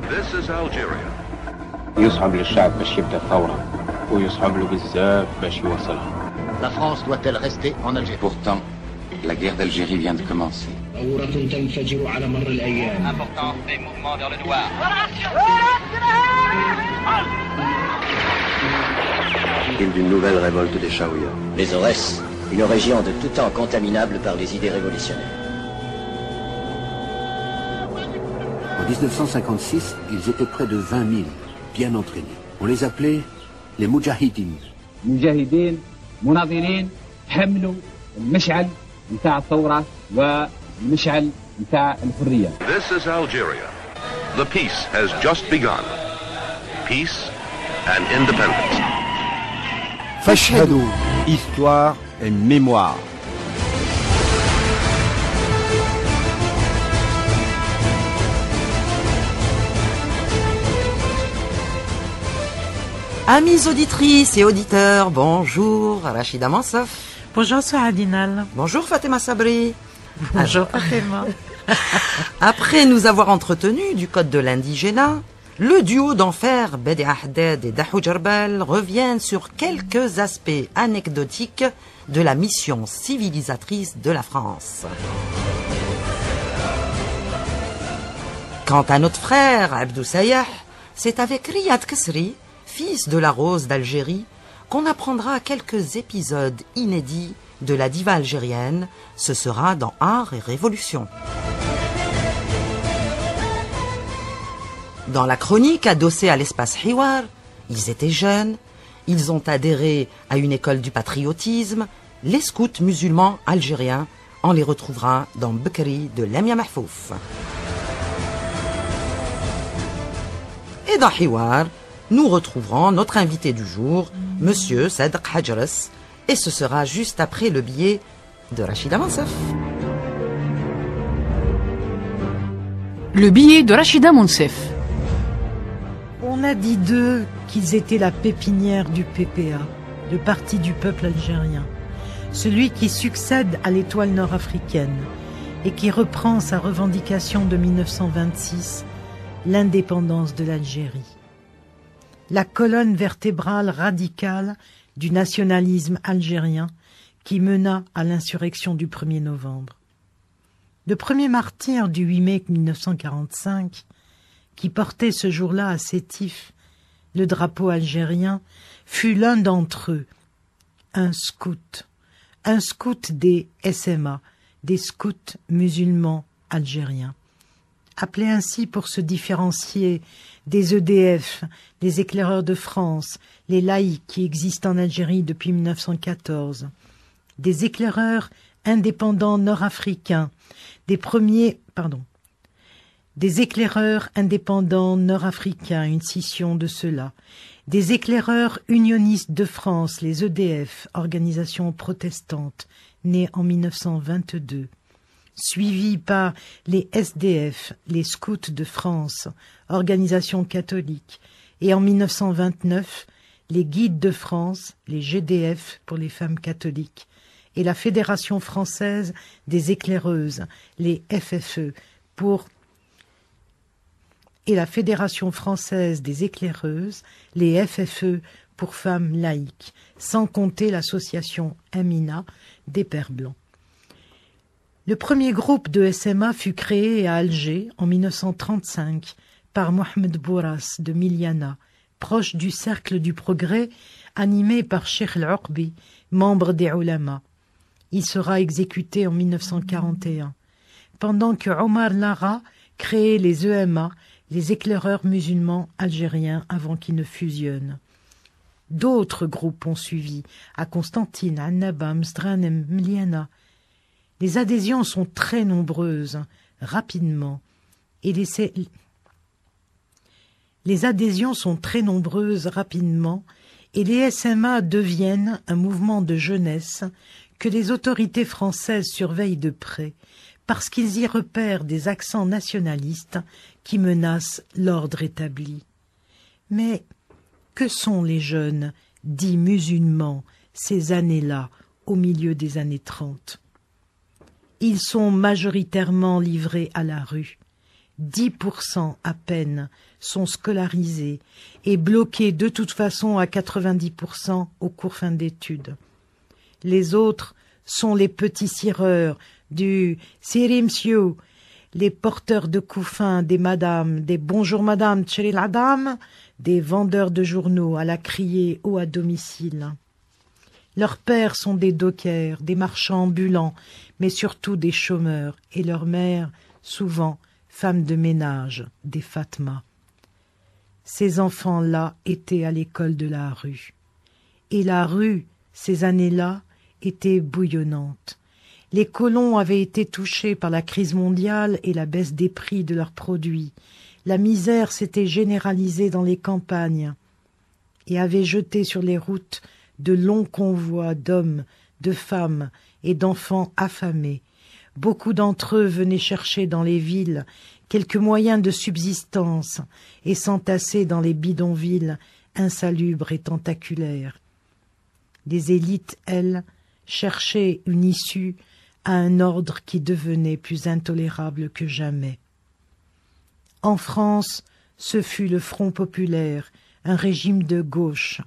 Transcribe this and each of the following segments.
This is Algeria. يصعب للشعب باش يبدا الثورة ويصعب له بزاف باش يوصلها. La France doit-elle rester en Algérie? Pourtant, la guerre d'Algérie vient de commencer. Important des mouvements vers le noir. D'une nouvelle révolte des Chaouia. Les Aurès, une région de tout temps contaminable par les idées révolutionnaires. En 1956, ils étaient près de 20 000, bien entraînés. On les appelait les Moudjahidines. مجاهدين مناضلين حملوا المشعل نتاع الثورة والمشعل نتاع الحرية. This is Algeria. The peace has just begun. Peace and independence. Fashhadou, histoire et mémoire. Amis auditrices et auditeurs, bonjour, Rachida Mansof. Bonjour Souadinal. Bonjour Fatima Sabri. Bonjour Fatima. Après nous avoir entretenus du code de l'indigénat, le duo d'enfer Bedi Ahdad et Dahou Djerbel reviennent sur quelques aspects anecdotiques de la mission civilisatrice de la France. Quant à notre frère Abdou Sayah, c'est avec Riyad Kesri, fils de la Rose d'Algérie, qu'on apprendra quelques épisodes inédits de la diva algérienne. Ce sera dans Art et Révolution. Dans la chronique adossée à l'espace Hiwar, ils étaient jeunes, ils ont adhéré à une école du patriotisme, les scouts musulmans algériens. On les retrouvera dans Bekri de Lamia Mahfouf. Et dans Hiwar, nous retrouverons notre invité du jour, Monsieur Sadq Hajras, et ce sera juste après le billet de Rachida Mansof. Le billet de Rachida Mansof. On a dit d'eux qu'ils étaient la pépinière du PPA, le Parti du peuple algérien, celui qui succède à l'étoile nord-africaine et qui reprend sa revendication de 1926, l'indépendance de l'Algérie. La colonne vertébrale radicale du nationalisme algérien qui mena à l'insurrection du 1er novembre. Le premier martyr du 8 mai 1945, qui portait ce jour-là à Sétif le drapeau algérien, fut l'un d'entre eux, un scout des SMA, des scouts musulmans algériens. Appelés ainsi pour se différencier des EDF, les éclaireurs de France, les laïcs qui existent en Algérie depuis 1914, des éclaireurs indépendants nord-africains, des éclaireurs indépendants nord-africains, une scission de ceux-là, des éclaireurs unionistes de France, les EDF, organisation protestante, née en 1922, suivis par les SDF, les Scouts de France, organisation catholique, et en 1929, les Guides de France, les GDF pour les femmes catholiques, et la Fédération française des éclaireuses, les FFE, et la Fédération française des éclaireuses, les FFE pour femmes laïques, sans compter l'association Amina des Pères Blancs. Le premier groupe de SMA fut créé à Alger en 1935 par Mohamed Bourras de Miliana, proche du Cercle du Progrès, animé par Cheikh Al-Uqbi, membre des Ulama. Il sera exécuté en 1941, pendant que Omar Lara créait les EMA, les éclaireurs musulmans algériens, avant qu'ils ne fusionnent. D'autres groupes ont suivi, à Constantine, Annaba, Mzdranem, Miliana. Les adhésions sont très nombreuses, rapidement, et les SMA deviennent un mouvement de jeunesse que les autorités françaises surveillent de près, parce qu'ils y repèrent des accents nationalistes qui menacent l'ordre établi. Mais que sont les jeunes, dits musulmans, ces années-là, au milieu des années 30 ? Ils sont majoritairement livrés à la rue, 10% à peine sont scolarisés et bloqués de toute façon à 90% au cours fin d'études. Les autres sont les petits cireurs du « Siri monsieur », les porteurs de couffins, des madames, des « bonjour madame, tcheri la dame », des vendeurs de journaux à la criée ou à domicile. Leurs pères sont des dockers, des marchands ambulants, mais surtout des chômeurs, et leurs mères, souvent, femmes de ménage, des Fatma. Ces enfants-là étaient à l'école de la rue. Et la rue, ces années-là, était bouillonnante. Les colons avaient été touchés par la crise mondiale et la baisse des prix de leurs produits. La misère s'était généralisée dans les campagnes et avait jeté sur les routes de longs convois d'hommes, de femmes et d'enfants affamés. Beaucoup d'entre eux venaient chercher dans les villes quelques moyens de subsistance et s'entassaient dans les bidonvilles insalubres et tentaculaires. Les élites, elles, cherchaient une issue à un ordre qui devenait plus intolérable que jamais. En France, ce fut le Front populaire, un régime de gauche,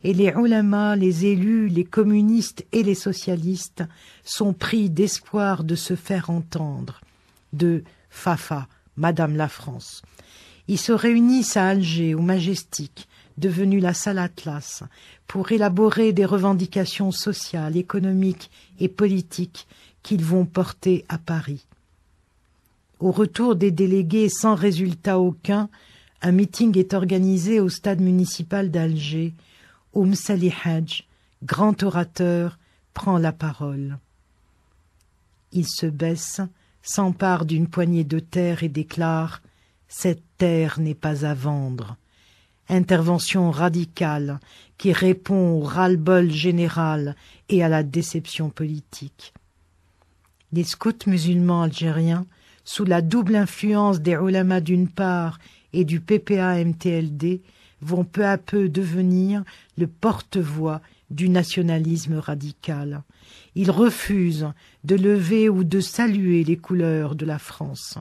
et les ulamas, les élus, les communistes et les socialistes sont pris d'espoir de se faire entendre, de Fafa, Madame la France. Ils se réunissent à Alger, au Majestic, devenu la salle Atlas, pour élaborer des revendications sociales, économiques et politiques qu'ils vont porter à Paris. Au retour des délégués sans résultat aucun, un meeting est organisé au stade municipal d'Alger. Sali Hadj, grand orateur, prend la parole. Il se baisse, s'empare d'une poignée de terre et déclare « Cette terre n'est pas à vendre ». Intervention radicale qui répond au ras-le-bol général et à la déception politique. Les scouts musulmans algériens, sous la double influence des ulamas d'une part et du PPA-MTLD, vont peu à peu devenir le porte-voix du nationalisme radical. Ils refusent de lever ou de saluer les couleurs de la France.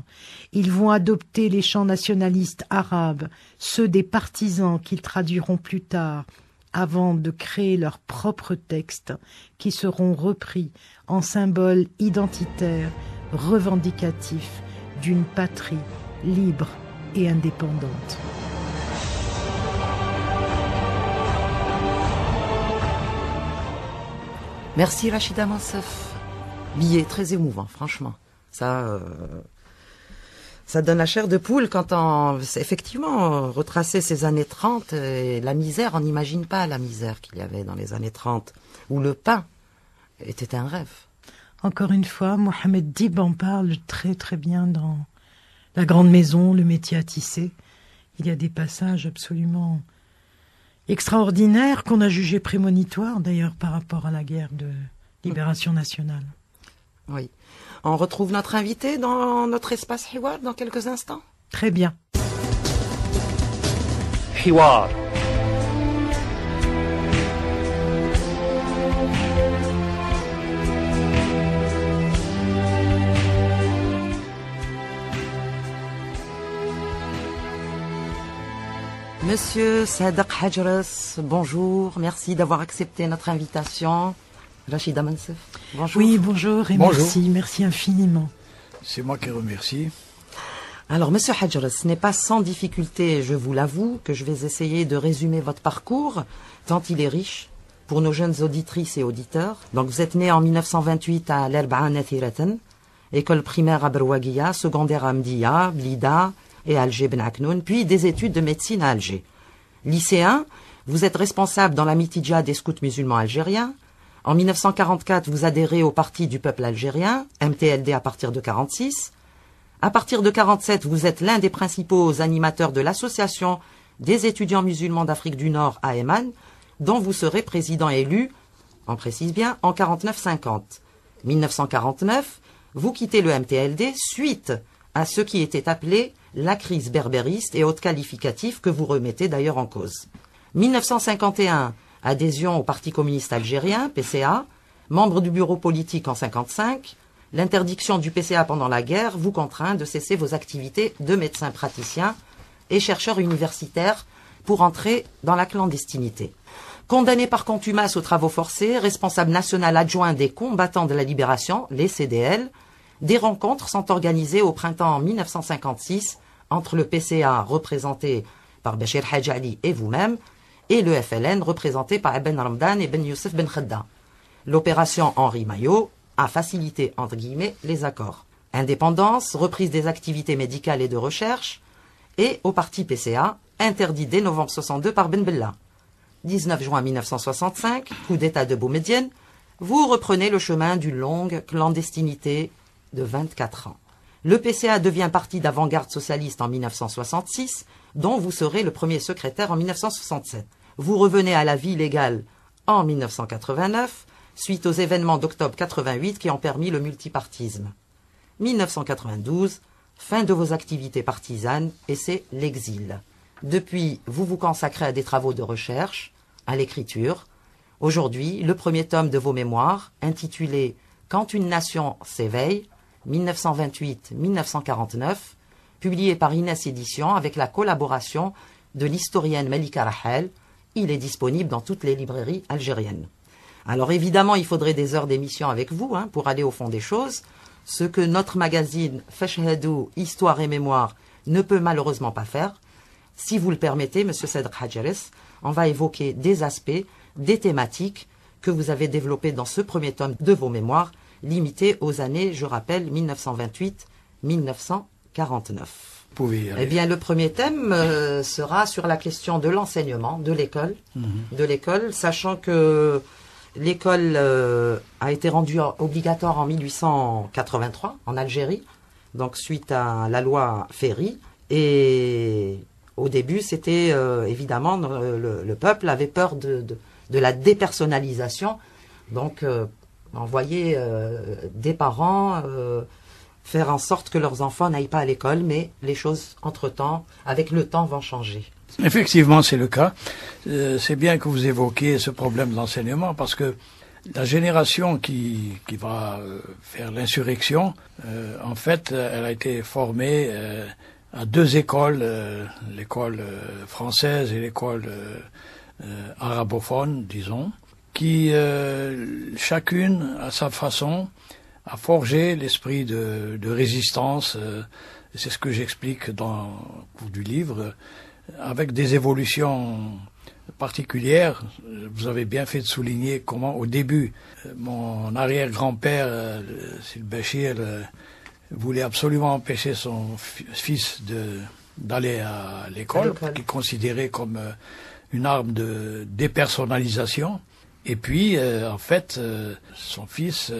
Ils vont adopter les chants nationalistes arabes, ceux des partisans qu'ils traduiront plus tard, avant de créer leurs propres textes qui seront repris en symboles identitaires, revendicatifs d'une patrie libre et indépendante. Merci Rachida Mansef. Billet très émouvant, franchement. Ça donne la chair de poule quand effectivement, retracer ces années 30 et la misère, on n'imagine pas la misère qu'il y avait dans les années 30, où le pain était un rêve. Encore une fois, Mohamed Dib en parle très très bien dans La Grande Maison, Le métier à tisser. Il y a des passages absolument extraordinaires qu'on a jugés prémonitoires d'ailleurs par rapport à la guerre de libération nationale. Oui. On retrouve notre invité dans notre espace Hiwar dans quelques instants. Très bien. Hiwar. Monsieur Sadaq Hajras, bonjour, merci d'avoir accepté notre invitation. Rachida Mansef, bonjour. Oui, bonjour et bonjour. Merci infiniment. C'est moi qui remercie. Alors, Monsieur Hajras, ce n'est pas sans difficulté, je vous l'avoue, que je vais essayer de résumer votre parcours, tant il est riche, pour nos jeunes auditrices et auditeurs. Donc, vous êtes né en 1928 à l'Erba'a Nathiratan, école primaire à Berwaguia, secondaire à Mdia, Blida et Alger Ben Aknoun, puis des études de médecine à Alger. Lycéen, vous êtes responsable dans la Mitidja des scouts musulmans algériens. En 1944, vous adhérez au Parti du peuple algérien, MTLD à partir de 1946. À partir de 1947, vous êtes l'un des principaux animateurs de l'Association des étudiants musulmans d'Afrique du Nord à Eman, dont vous serez président élu, on précise bien, en 49-50. 1949, vous quittez le MTLD suite à ce qui était appelé la crise berbériste et autres qualificatifs que vous remettez d'ailleurs en cause. 1951, adhésion au Parti communiste algérien, PCA, membre du bureau politique en 1955, L'interdiction du PCA pendant la guerre vous contraint de cesser vos activités de médecin praticien et chercheur universitaire pour entrer dans la clandestinité. Condamné par contumace aux travaux forcés, responsable national adjoint des combattants de la libération, les CDL, des rencontres sont organisées au printemps 1956 entre le PCA représenté par Bachir Hadj Ali et vous-même et le FLN représenté par Ibn Ramdan et Ben Youssef Ben Khedda. L'opération Henri Maillot a facilité entre guillemets les accords. Indépendance, reprise des activités médicales et de recherche, et au parti PCA, interdit dès novembre 62 par Ben Bella. 19 juin 1965, coup d'état de Boumedienne, vous reprenez le chemin d'une longue clandestinité de 24 ans. Le PCA devient parti d'avant-garde socialiste en 1966, dont vous serez le premier secrétaire en 1967. Vous revenez à la vie légale en 1989, suite aux événements d'octobre 88 qui ont permis le multipartisme. 1992, fin de vos activités partisanes et c'est l'exil. Depuis, vous vous consacrez à des travaux de recherche, à l'écriture. Aujourd'hui, le premier tome de vos mémoires, intitulé « Quand une nation s'éveille », 1928-1949, publié par Inès Éditions avec la collaboration de l'historienne Malika Rahel. Il est disponible dans toutes les librairies algériennes. Alors évidemment, il faudrait des heures d'émission avec vous pour aller au fond des choses, ce que notre magazine Fashhadou, Histoire et Mémoire ne peut malheureusement pas faire. Si vous le permettez, Monsieur Cedric Hadjares, on va évoquer des aspects, des thématiques que vous avez développées dans ce premier tome de vos mémoires, limité aux années, je rappelle, 1928-1949. Eh bien, le premier thème sera sur la question de l'enseignement, de l'école, sachant que l'école a été rendue obligatoire en 1883 en Algérie, donc suite à la loi Ferry. Et au début, c'était évidemment le peuple avait peur de la dépersonnalisation, donc envoyer des parents faire en sorte que leurs enfants n'aillent pas à l'école, mais les choses, entre-temps, avec le temps, vont changer. Effectivement, c'est le cas. C'est bien que vous évoquiez ce problème de l'enseignement, parce que la génération qui va faire l'insurrection, en fait, elle a été formée à deux écoles, l'école française et l'école arabophone, disons, qui, chacune, à sa façon, a forgé l'esprit de résistance. C'est ce que j'explique dans le cours du livre, avec des évolutions particulières. Vous avez bien fait de souligner comment, au début, mon arrière-grand-père, Sil Bachir, voulait absolument empêcher son fils d'aller à l'école, qu'il considérait comme une arme de dépersonnalisation. Et puis, en fait, son fils,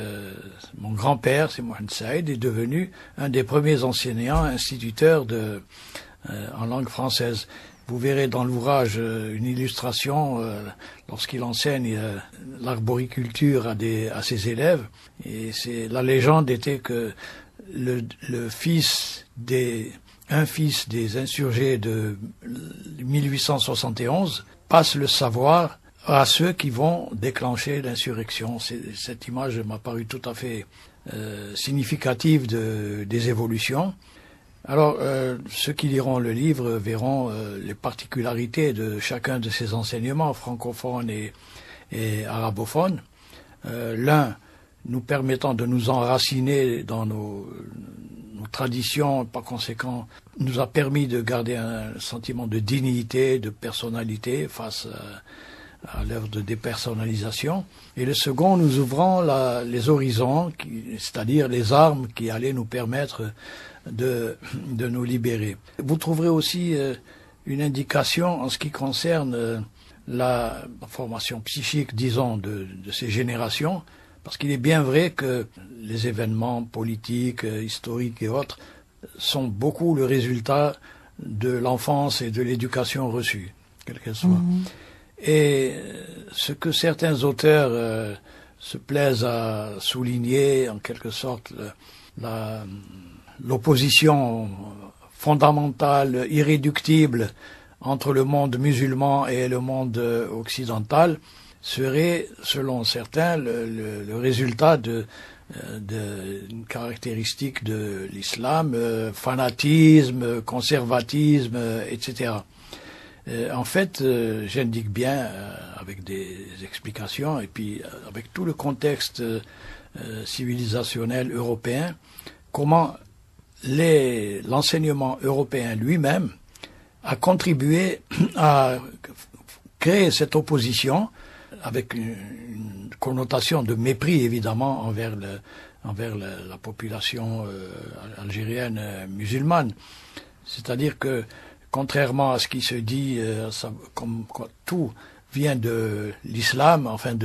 mon grand-père, c'est Mohamed Saïd, est devenu un des premiers enseignants, instituteurs en langue française. Vous verrez dans l'ouvrage une illustration lorsqu'il enseigne l'arboriculture à ses élèves. Et la légende était que un fils des insurgés de 1871 passe le savoir à ceux qui vont déclencher l'insurrection. Cette image m'a paru tout à fait significative des évolutions. Alors, ceux qui liront le livre verront les particularités de chacun de ces enseignements, francophones et arabophones. L'un nous permettant de nous enraciner dans nos traditions, par conséquent, nous a permis de garder un sentiment de dignité, de personnalité face à l'œuvre de dépersonnalisation, et le second nous ouvrant les horizons, c'est-à-dire les armes qui allaient nous permettre de nous libérer. Vous trouverez aussi une indication en ce qui concerne la formation psychique, disons, de ces générations, parce qu'il est bien vrai que les événements politiques, historiques et autres sont beaucoup le résultat de l'enfance et de l'éducation reçue, quelle qu'elle soit. Et ce que certains auteurs se plaisent à souligner, en quelque sorte, l'opposition fondamentale, irréductible entre le monde musulman et le monde occidental, serait, selon certains, le résultat une caractéristique de l'islam, fanatisme, conservatisme, etc. En fait, j'indique bien, avec des explications, et puis avec tout le contexte civilisationnel européen, comment l'enseignement européen lui-même a contribué à créer cette opposition avec une connotation de mépris, évidemment, envers la population algérienne musulmane. C'est-à-dire que, contrairement à ce qui se dit, comme quoi tout vient de l'islam, enfin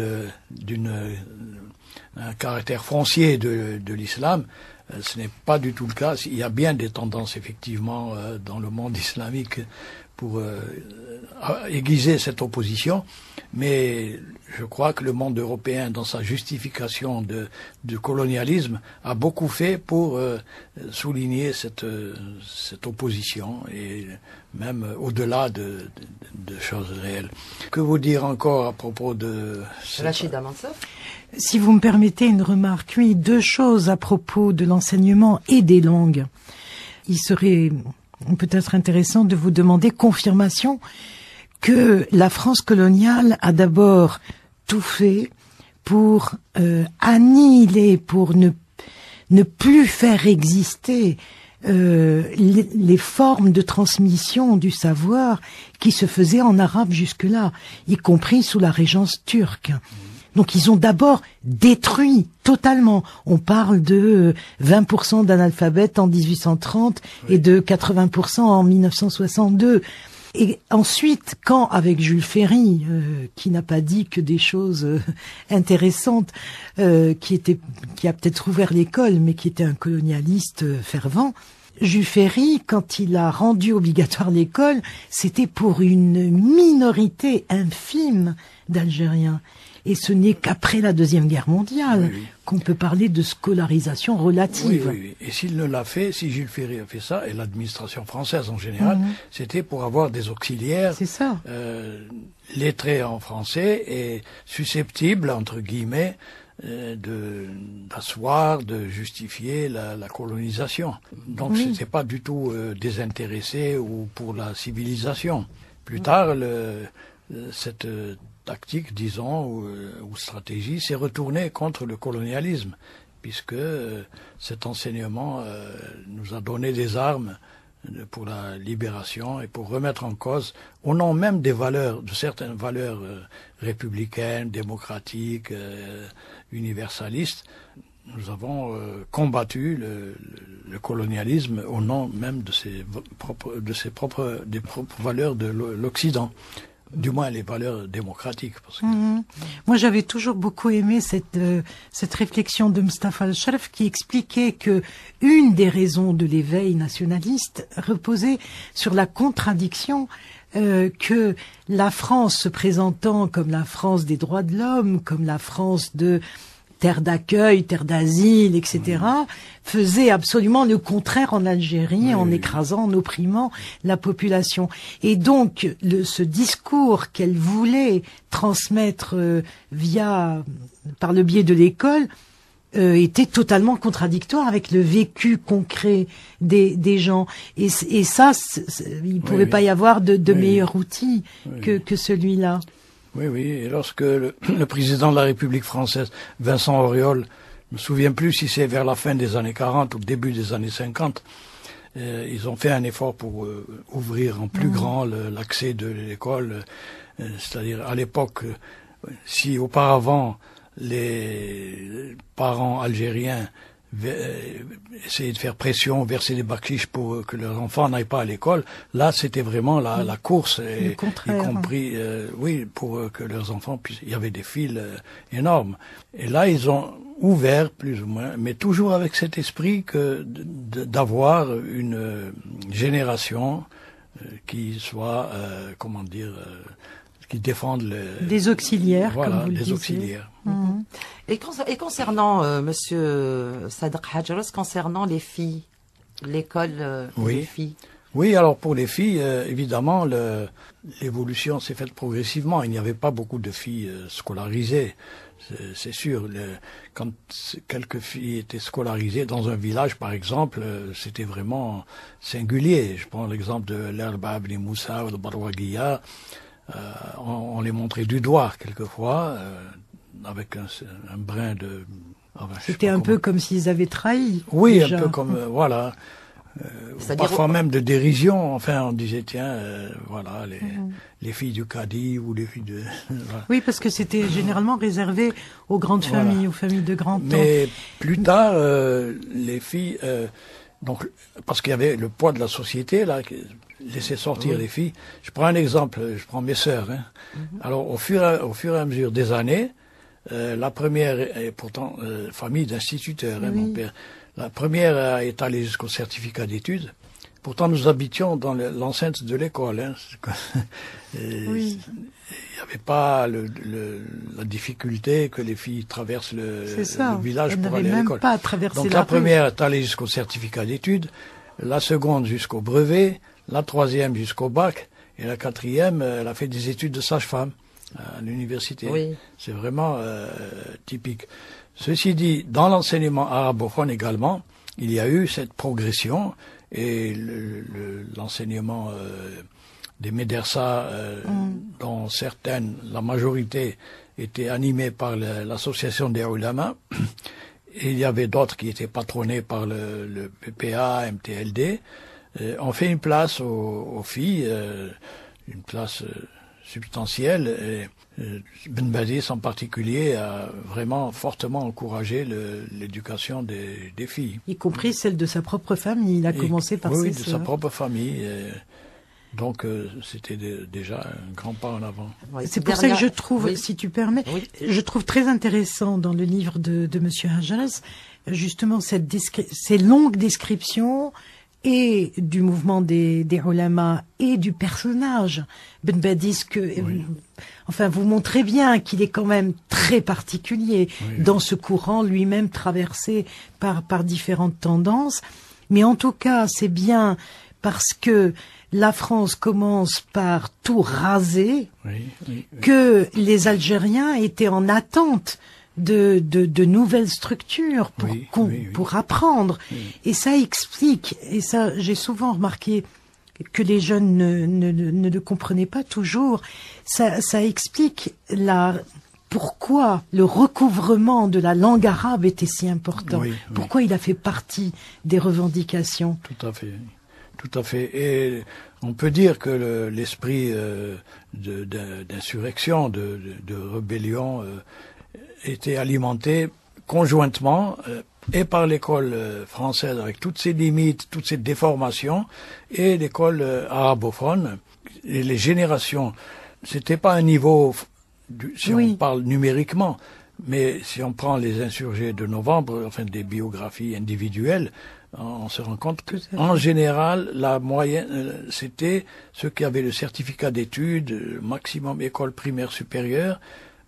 un caractère foncier de l'islam, ce n'est pas du tout le cas. Il y a bien des tendances, effectivement, dans le monde islamique pour aiguiser cette opposition, mais je crois que le monde européen, dans sa justification du colonialisme, a beaucoup fait pour souligner cette opposition, et même au-delà de choses réelles. Que vous dire encore à propos de... Rachida Mansour ? Si vous me permettez une remarque, oui, 2 choses à propos de l'enseignement et des langues. Il serait peut-être intéressant de vous demander confirmation que la France coloniale a d'abord tout fait pour annihiler, pour ne plus faire exister les formes de transmission du savoir qui se faisaient en arabe jusque-là, y compris sous la régence turque. Donc ils ont d'abord détruit totalement. On parle de 20% d'analphabètes en 1830 et de 80% en 1962. Et ensuite, quand avec Jules Ferry, qui n'a pas dit que des choses intéressantes, qui a peut-être ouvert l'école, mais qui était un colonialiste fervent, Jules Ferry, quand il a rendu obligatoire l'école, c'était pour une minorité infime d'Algériens. Et ce n'est qu'après la Deuxième Guerre mondiale qu'on peut parler de scolarisation relative. Oui. Et s'il ne l'a fait, si Jules Ferry a fait ça, et l'administration française en général, c'était pour avoir des auxiliaires lettrés en français et susceptibles, entre guillemets, d'asseoir, de justifier la colonisation. Donc c'était pas du tout désintéressé ou pour la civilisation. Plus tard, cette tactique, disons, ou stratégie s'est retournée contre le colonialisme, puisque cet enseignement nous a donné des armes pour la libération et pour remettre en cause, au nom même des valeurs, de certaines valeurs républicaines, démocratiques, universalistes, nous avons combattu le colonialisme au nom même des propres valeurs de l'Occident. Du moins les valeurs démocratiques. Parce que... Moi, j'avais toujours beaucoup aimé cette réflexion de Mustafa Al-Sharaf qui expliquait que une des raisons de l'éveil nationaliste reposait sur la contradiction que la France se présentant comme la France des droits de l'homme, comme la France de terre d'accueil, terre d'asile, etc., faisait absolument le contraire en Algérie, en écrasant, en opprimant la population. Et donc, ce discours qu'elle voulait transmettre par le biais de l'école était totalement contradictoire avec le vécu concret des gens. Et ça, il ne pouvait pas y avoir de meilleur outil que celui-là. Oui, et lorsque le président de la République française, Vincent Auriol, je me souviens plus si c'est vers la fin des années 40 ou le début des années 50, ils ont fait un effort pour ouvrir en plus grand l'accès de l'école. C'est-à-dire, à l'époque, si auparavant les parents algériens essayer de faire pression, verser des bakchiches pour que leurs enfants n'aillent pas à l'école. Là, c'était vraiment la course, y compris, pour que leurs enfants puissent. Il y avait des files énormes. Et là, ils ont ouvert, plus ou moins, mais toujours avec cet esprit d'avoir une génération qui soit, qui défendent des auxiliaires, voilà, comme vous le disiez. Auxiliaires. Et concernant, monsieur Sadr Hajros, concernant les filles, l'école des filles. Oui, alors pour les filles, évidemment, l'évolution s'est faite progressivement. Il n'y avait pas beaucoup de filles scolarisées. C'est sûr. Quand quelques filles étaient scolarisées dans un village, par exemple, c'était vraiment singulier. Je prends l'exemple de l'Erba Ibn Moussa ou de Barwaguiya. On les montrait du doigt quelquefois, avec un brin de... Enfin, c'était un peu comme s'ils avaient trahi. Oui, déjà. Un peu comme... voilà. Parfois même de dérision. Enfin, on disait, tiens, voilà, les filles du Cadi ou les filles de... voilà. Oui, parce que c'était généralement réservé aux grandes familles, aux familles de grands temps. Mais plus tard, les filles... donc, parce qu'il y avait le poids de la société, là, qui laissait sortir les filles. Je prends un exemple, je prends mes sœurs. Hein. Alors, au fur et à mesure des années, la première est pourtant famille d'instituteurs, hein, mon père. La première est allée jusqu'au certificat d'études. Pourtant, nous habitions dans l'enceinte de l'école. Hein. Il n'y avait pas la difficulté que les filles traversent le village pour aller à l'école. Pas à traverser donc la première est allée jusqu'au certificat d'études, la seconde jusqu'au brevet, la troisième jusqu'au bac, et la quatrième, elle a fait des études de sage-femme à l'université. Oui. C'est vraiment typique. Ceci dit, dans l'enseignement arabophone également, il y a eu cette progression et l'enseignement des médersas, dont certaines, la majorité, étaient animées par l'association des ulama, et il y avait d'autres qui étaient patronnés par le PPA, MTLD, ont fait une place aux filles, une place substantielle. Et Ben Badis en particulier a vraiment fortement encouragé l'éducation des filles. Y compris celle de sa propre famille. Il a commencé par ses sœurs. De sa propre famille. Donc c'était déjà un grand pas en avant. Oui, c'est pour ça que je trouve, si tu permets, je trouve très intéressant dans le livre de Monsieur Hajjaz, justement ces longues descriptions et du mouvement des ulama et du personnage Ben Badis enfin vous montrez bien qu'il est quand même très particulier dans ce courant lui-même traversé par différentes tendances, mais en tout cas c'est bien parce que la France commence par tout raser que les Algériens étaient en attente de nouvelles structures pour apprendre. Et ça explique, et ça j'ai souvent remarqué que les jeunes ne le comprenaient pas toujours, ça explique pourquoi le recouvrement de la langue arabe était si important, pourquoi il a fait partie des revendications. Tout à fait. Tout à fait. Et on peut dire que l'esprit d'insurrection, de rébellion, était alimenté conjointement et par l'école française avec toutes ses limites, toutes ses déformations, et l'école arabophone. Et les générations, c'était pas un niveau, si on parle numériquement, mais si on prend les insurgés de novembre, enfin des biographies individuelles, on se rend compte que, en général, la moyenne, c'était ceux qui avaient le certificat d'études, maximum école primaire supérieure,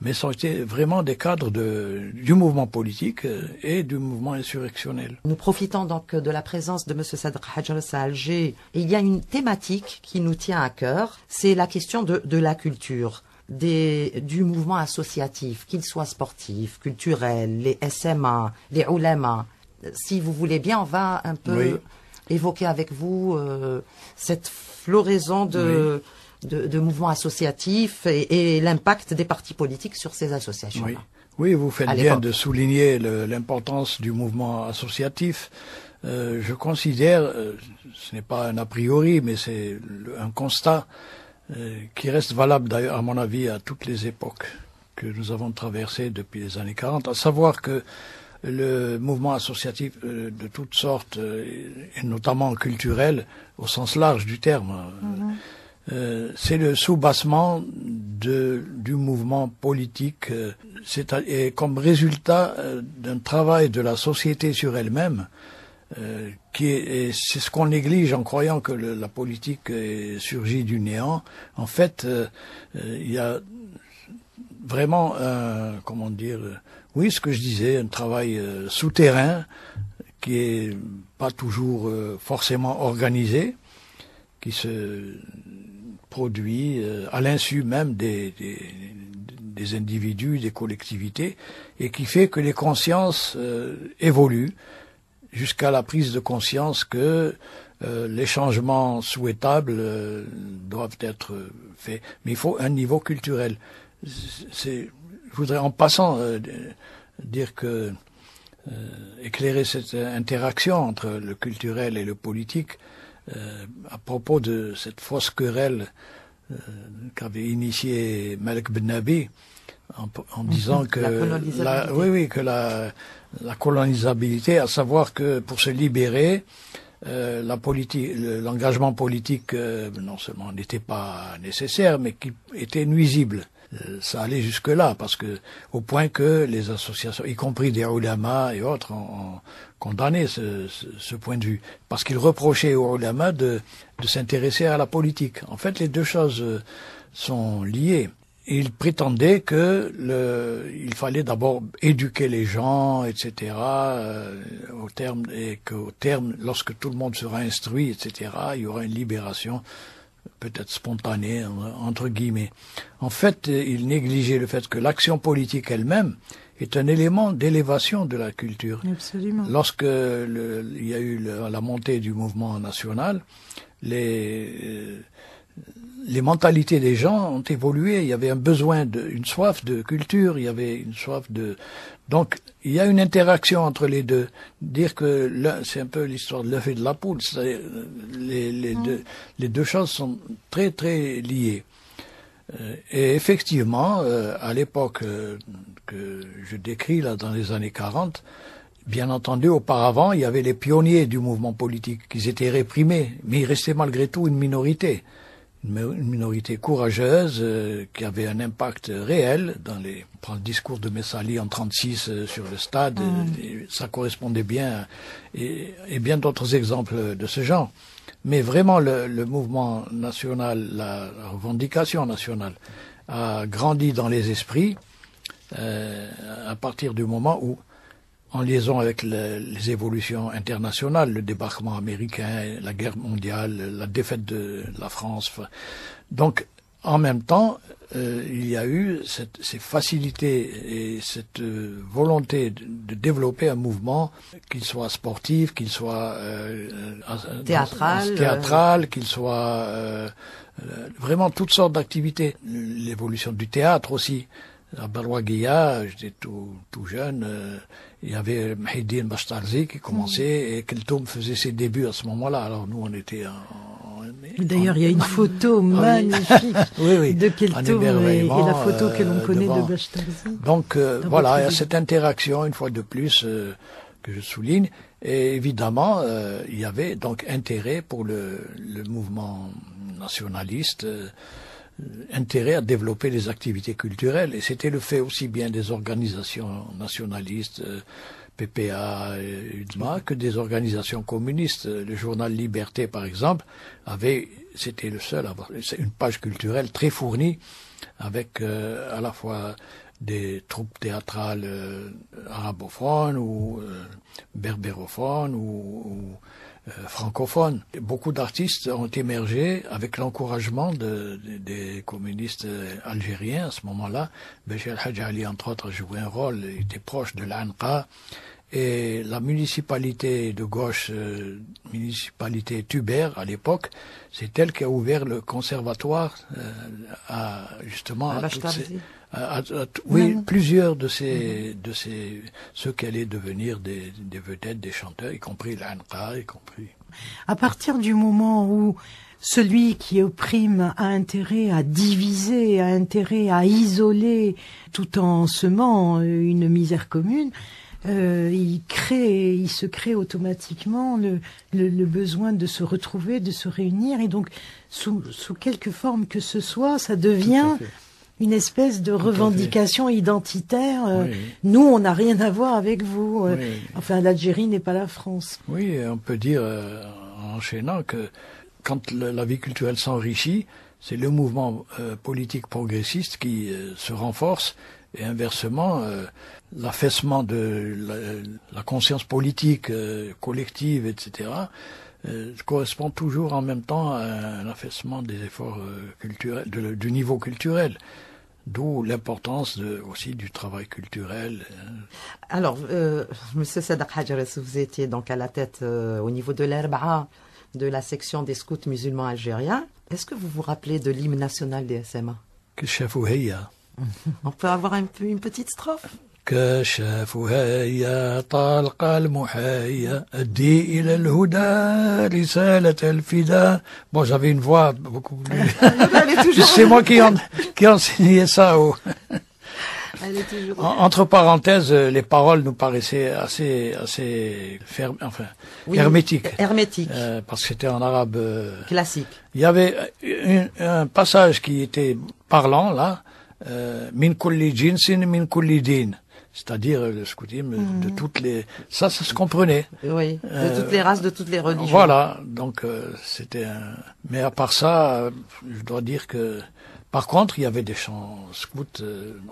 mais ça a été vraiment des cadres du mouvement politique et du mouvement insurrectionnel. Nous profitons donc de la présence de M. Sadr Hajjaz à Alger. Et il y a une thématique qui nous tient à cœur, c'est la question de la culture, du mouvement associatif, qu'il soit sportif, culturel, les SMA, les ulama. Si vous voulez bien, on va un peu évoquer avec vous cette floraison de mouvements associatifs et l'impact des partis politiques sur ces associations. Oui, vous faites bien de souligner l'importance du mouvement associatif. Je considère, ce n'est pas un a priori, mais c'est un constat qui reste valable d'ailleurs, à mon avis, à toutes les époques que nous avons traversées depuis les années 40, à savoir que le mouvement associatif de toutes sortes, et notamment culturel, au sens large du terme, c'est le soubassement du mouvement politique, et comme résultat d'un travail de la société sur elle-même, c'est ce qu'on néglige en croyant que la politique surgit du néant. En fait, il y a vraiment ce que je disais, un travail souterrain qui est pas toujours forcément organisé, qui se produit à l'insu même des des individus, des collectivités, et qui fait que les consciences évoluent jusqu'à la prise de conscience que les changements souhaitables doivent être faits. Mais il faut un niveau culturel. Je voudrais en passant dire que éclairer cette interaction entre le culturel et le politique à propos de cette fausse querelle qu'avait initiée Malik Ben Nabi en disant que la colonisabilité, à savoir que pour se libérer, l'engagement politique non seulement n'était pas nécessaire, mais qui était nuisible. Ça allait jusque-là, parce que au point que les associations, y compris des ulama et autres, ont condamné ce point de vue, parce qu'ils reprochaient aux ulama de s'intéresser à la politique. En fait, les deux choses sont liées. Ils prétendaient que il fallait d'abord éduquer les gens, etc. Qu'au terme, lorsque tout le monde sera instruit, etc., il y aura une libération peut-être spontanée, entre guillemets. En fait, ils négligeaient le fait que l'action politique elle-même est un élément d'élévation de la culture. Absolument. Lorsque il y a eu la montée du mouvement national, les mentalités des gens ont évolué. Il y avait un besoin une soif de culture, il y avait une soif donc, il y a une interaction entre les deux. Dire que c'est un peu l'histoire de l'œuf et de la poule. C'est-à-dire, les deux choses sont très, très liées. Et effectivement, à l'époque que je décris, là, dans les années 40, bien entendu, auparavant, il y avait les pionniers du mouvement politique, qui étaient réprimés, mais il restait malgré tout une minorité. Une minorité courageuse qui avait un impact réel on prend le discours de Messali en 36 sur le stade, et ça correspondait bien, et bien d'autres exemples de ce genre. Mais vraiment, le mouvement national, la revendication nationale, a grandi dans les esprits à partir du moment où, en liaison avec les évolutions internationales, le débarquement américain, la guerre mondiale, la défaite de la France. Donc, en même temps, il y a eu ces facilités et cette volonté de développer un mouvement, qu'il soit sportif, qu'il soit théâtral, qu'il soit vraiment toutes sortes d'activités. L'évolution du théâtre aussi. À Barwaguiya, j'étais tout jeune, il y avait Mahidine Bashtarzi qui commençait, et Keltoum faisait ses débuts à ce moment-là. Alors nous, on était D'ailleurs, il y a une photo magnifique de Keltoum et la photo que l'on connaît de Bashtarzi. Donc voilà, il y a cette interaction, une fois de plus, que je souligne. Et évidemment, il y avait donc intérêt pour le mouvement nationaliste, intérêt à développer les activités culturelles, et c'était le fait aussi bien des organisations nationalistes, PPA, UDMA, que des organisations communistes. Le journal Liberté, par exemple, c'était le seul à avoir une page culturelle très fournie, avec à la fois des troupes théâtrales arabophones ou berbérophones ou francophones. Beaucoup d'artistes ont émergé avec l'encouragement des communistes algériens à ce moment-là. Béchir Hadj Ali, entre autres, a joué un rôle, il était proche de l'ANCA. Et la municipalité de gauche, municipalité Tuber à l'époque, c'est elle qui a ouvert le conservatoire plusieurs de ceux qui allaient devenir des vedettes, des chanteurs, y compris l'ANCA, y compris. À partir du moment où celui qui opprime a intérêt à diviser, a intérêt à isoler, tout en semant une misère commune, il se crée automatiquement le besoin de se retrouver, de se réunir, et donc sous quelque forme que ce soit, ça devient une espèce de revendication identitaire. Nous, on n'a rien à voir avec vous. Enfin, l'Algérie n'est pas la France. Oui, on peut dire, en enchaînant, que quand la vie culturelle s'enrichit, c'est le mouvement politique progressiste qui se renforce, et inversement, l'affaissement de la conscience politique collective, etc., correspond toujours en même temps à un affaissement des efforts culturels, du niveau culturel. D'où l'importance aussi du travail culturel. Alors, Monsieur Sadak Hadjares, vous étiez donc à la tête au niveau de l'Erba'a, de la section des scouts musulmans algériens. Est-ce que vous vous rappelez de l'hymne national des SMA? On peut avoir une petite strophe? كشافها يا طلق المحيا أدي إلى الهدى رسالة الفداء. Bon, j'avais une voix beaucoup plus... C'est moi qui enseignais ça. Entre parenthèses, les paroles nous paraissaient assez fermes, enfin, oui, hermétiques. Hermétiques. Parce que c'était en arabe... classique. Il y avait un passage qui était parlant, là. Min kulli jinsin, min kulli din. C'est-à-dire le scoutisme de toutes les... Ça se comprenait. Oui, de toutes les races, de toutes les religions. Voilà, donc c'était un... Mais à part ça, je dois dire que... Par contre, il y avait des chants scouts,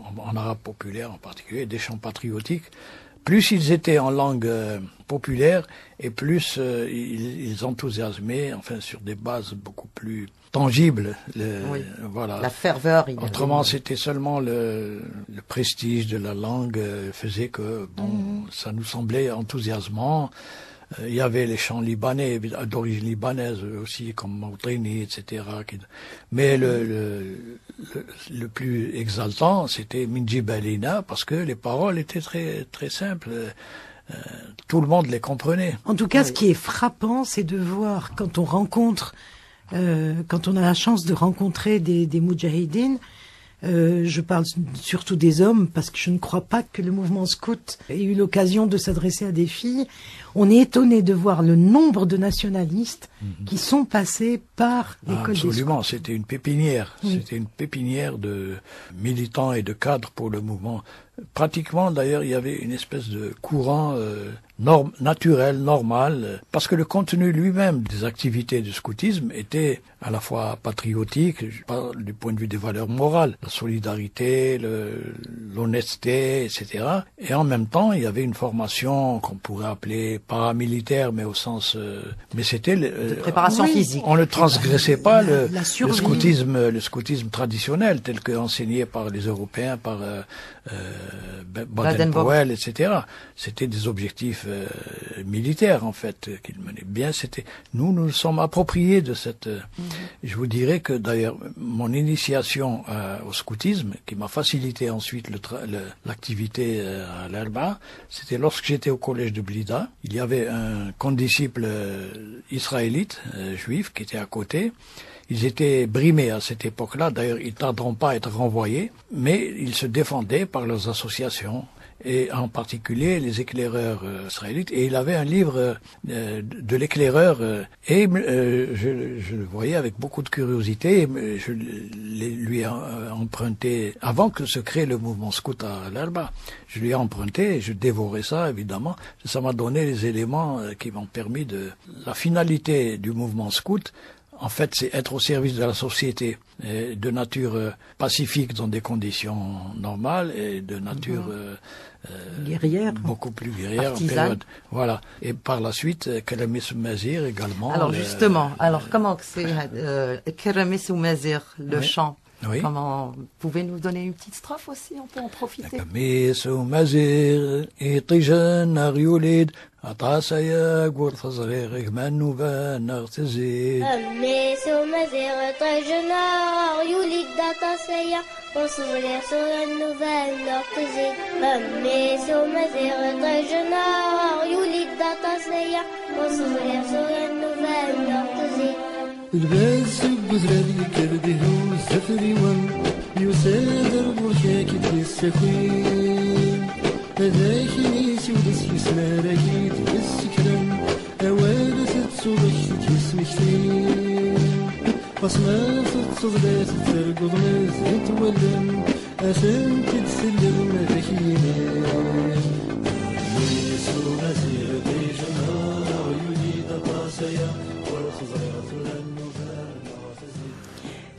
en arabe populaire en particulier, des chants patriotiques. Plus ils étaient en langue populaire, et plus ils enthousiasmaient, enfin sur des bases beaucoup plus tangibles. Oui. Voilà. La ferveur. Autrement, c'était seulement le prestige de la langue faisait que ça nous semblait enthousiasmant. Il y avait les chants libanais, d'origine libanaise aussi, comme Mautrini, etc. Mais le plus exaltant, c'était Minji Balina, parce que les paroles étaient très, très simples. Tout le monde les comprenait. En tout cas, ce qui est frappant, c'est de voir quand on rencontre, quand on a la chance de rencontrer des moudjahidines, je parle surtout des hommes parce que je ne crois pas que le mouvement scout ait eu l'occasion de s'adresser à des filles. On est étonné de voir le nombre de nationalistes qui sont passés par l'école des scouts. Absolument, c'était une pépinière. Oui. C'était une pépinière de militants et de cadres pour le mouvement. Pratiquement, d'ailleurs, il y avait une espèce de courant naturel, normal, parce que le contenu lui-même des activités du scoutisme était à la fois patriotique, je parle du point de vue des valeurs morales, la solidarité, l'honnêteté, etc. Et en même temps, il y avait une formation qu'on pourrait appeler paramilitaire, mais au sens... mais c'était... de préparation physique. On ne transgressait pas le scoutisme traditionnel, tel que enseigné par les Européens, par Baden-Powell, etc. C'était des objectifs militaires, en fait, qu'ils menaient bien. Nous nous sommes appropriés de cette... Je vous dirais que, d'ailleurs, mon initiation au scoutisme, qui m'a facilité ensuite l'activité à l'Erba'a, c'était lorsque j'étais au collège de Blida. Il y avait un condisciple israélite, juif, qui était à côté. Ils étaient brimés à cette époque-là. D'ailleurs, ils ne tarderont pas à être renvoyés. Mais ils se défendaient par leurs associations, et en particulier les éclaireurs israélites. Et il avait un livre de l'éclaireur, et je le voyais avec beaucoup de curiosité. Je lui ai emprunté, avant que se crée le mouvement scout à l'Erba'a, je lui ai emprunté, et je dévorais ça, évidemment. Ça m'a donné les éléments qui m'ont permis de... La finalité du mouvement scout, en fait, c'est être au service de la société, de nature pacifique dans des conditions normales et de nature guerrière, beaucoup plus guerrière en période. Voilà. Et par la suite, Keramis Mazir également. Alors justement, comment c'est Keramis Mazir, le chant? Oui. Comment pouvez-nous donner une petite strophe aussi? On peut en profiter. كميس ومزير إطيجان يولد عطاسيا قول فصغير من وبان اغتزيد كميس ومزير إطيجان يولد عطاسيا وصغير صغير نوفان اغتزيد كميس ومزير إطيجان يولد عطاسيا وصغير صغير نوفان اغتزيد الباس بزرادي كرده وزفريوان يسادر برشاكي تلسكوين هذاك يسودس يسماركي تلسكرم أواد تتصوبك تتسمكتين قصما تتصغلات ترقض مازال تولم أسان تتسلم ذكينين يسو مزير ديجنا يوليد طاسيا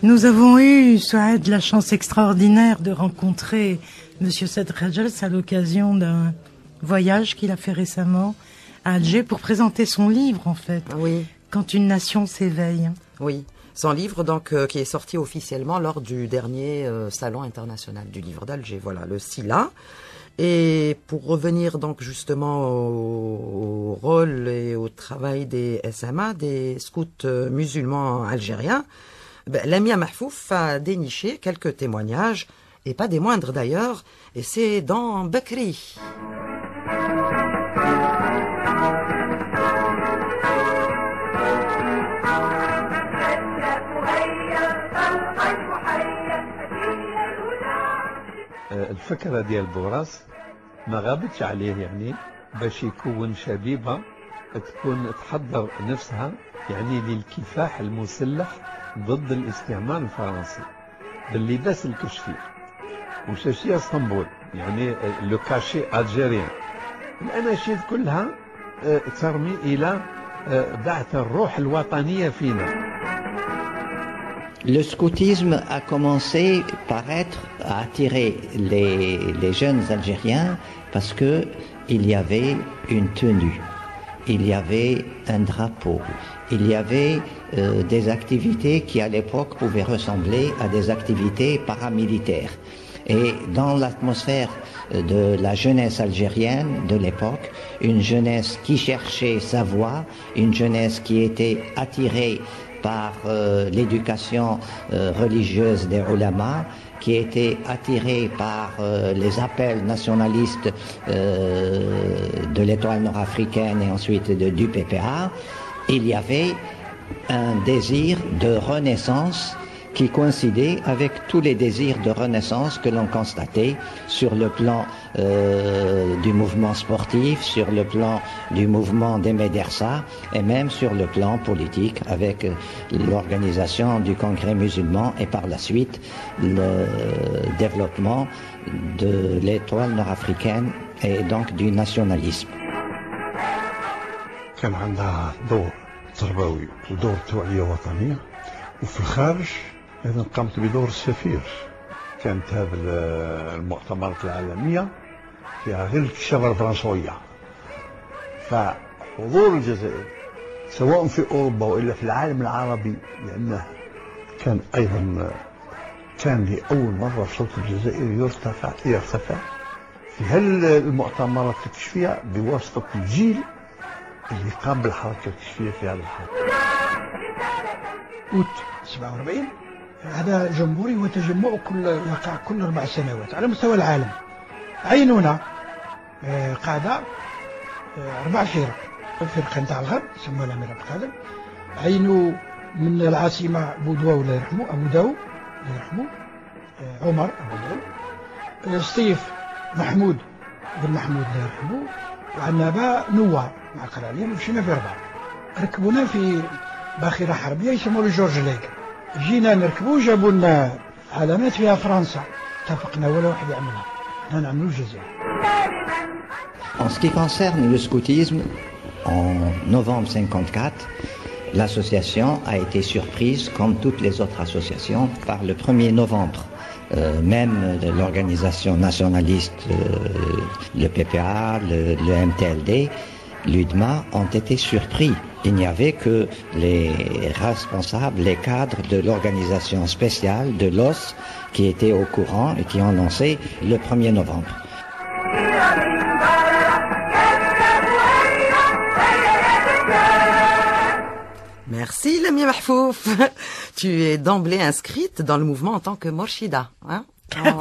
Nous avons eu, Souad, la chance extraordinaire de rencontrer Monsieur Sadak Hadjares à l'occasion d'un voyage qu'il a fait récemment à Alger pour présenter son livre, en fait. Oui. Quand une nation s'éveille. Oui. Son livre, donc, qui est sorti officiellement lors du dernier Salon international du livre d'Alger. Voilà, le SILA. Et pour revenir donc justement au rôle et au travail des SMA, des scouts musulmans algériens, Lamia Mahfouf a déniché quelques témoignages, et pas des moindres d'ailleurs, et c'est dans Bekri. الفكرة ديال بوراس ما غابتش عليه يعني باش يكون شبيبة تكون تحضر نفسها يعني للكفاح المسلح ضد الاستعمار الفرنسي باللباس الكشفي وشاشية اسطنبول يعني لو كاشي الجيريان. الأناشيد كلها ترمي إلى بعث الروح الوطنية فينا. Le scoutisme a commencé par attirer les jeunes Algériens parce que il y avait une tenue, il y avait un drapeau, il y avait des activités qui à l'époque pouvaient ressembler à des activités paramilitaires. Et dans l'atmosphère de la jeunesse algérienne de l'époque, une jeunesse qui cherchait sa voie, une jeunesse qui était attirée par l'éducation religieuse des ulama, qui était attirée par les appels nationalistes de l'étoile nord-africaine et ensuite du PPA, il y avait un désir de renaissance qui coïncidait avec tous les désirs de renaissance que l'on constatait sur le plan du mouvement sportif, sur le plan du mouvement des médersa et même sur le plan politique avec l'organisation du Congrès musulman et par la suite le développement de l'étoile nord-africaine et donc du nationalisme. كان عندها دور تربوي ودور توعية وطنية وفي الخارج أيضا قامت بدور السفير. كانت هذه المؤتمرات العالمية فيها غير الكشافة الفرنسوية، فحضور الجزائر سواء في أوروبا وإلا في العالم العربي لأنه كان أيضا لأول مرة صوت الجزائر يرتفع في هالمؤتمرات الكشفية بواسطة الجيل اللي قام بالحركة الكشفية في هذا الحال. أوت 47 هذا جمهوري وتجمع يقع كل 4 سنوات على مستوى العالم. عينونا قادة 4 فرق، الفرقة نتاع الغرب يسموها الأميرة القادة، عينوا من العاصمة بودوا الله يرحمه أبو داو الله يرحمه، عمر أبو داو، سطيف محمود بن محمود الله يرحمه، وعنابة نوار مع قرالين، ومشينا في 4. ركبونا في باخرة حربية يسموها جورج ليك، جينا نركبوا جابوا لنا علامات فيها فرنسا، اتفقنا ولا واحد يعملها، حنا نعملوا الجزائر. En ce qui concerne le scoutisme, en novembre 54, l'association a été surprise, comme toutes les autres associations, par le 1er novembre. Même l'organisation nationaliste, le PPA, le MTLD, l'UDMA ont été surpris. Il n'y avait que les responsables, les cadres de l'organisation spéciale de l'OS qui étaient au courant et qui ont lancé le 1er novembre. Merci Lamia Mahfouf. Tu es d'emblée inscrite dans le mouvement en tant que Morshida. Hein?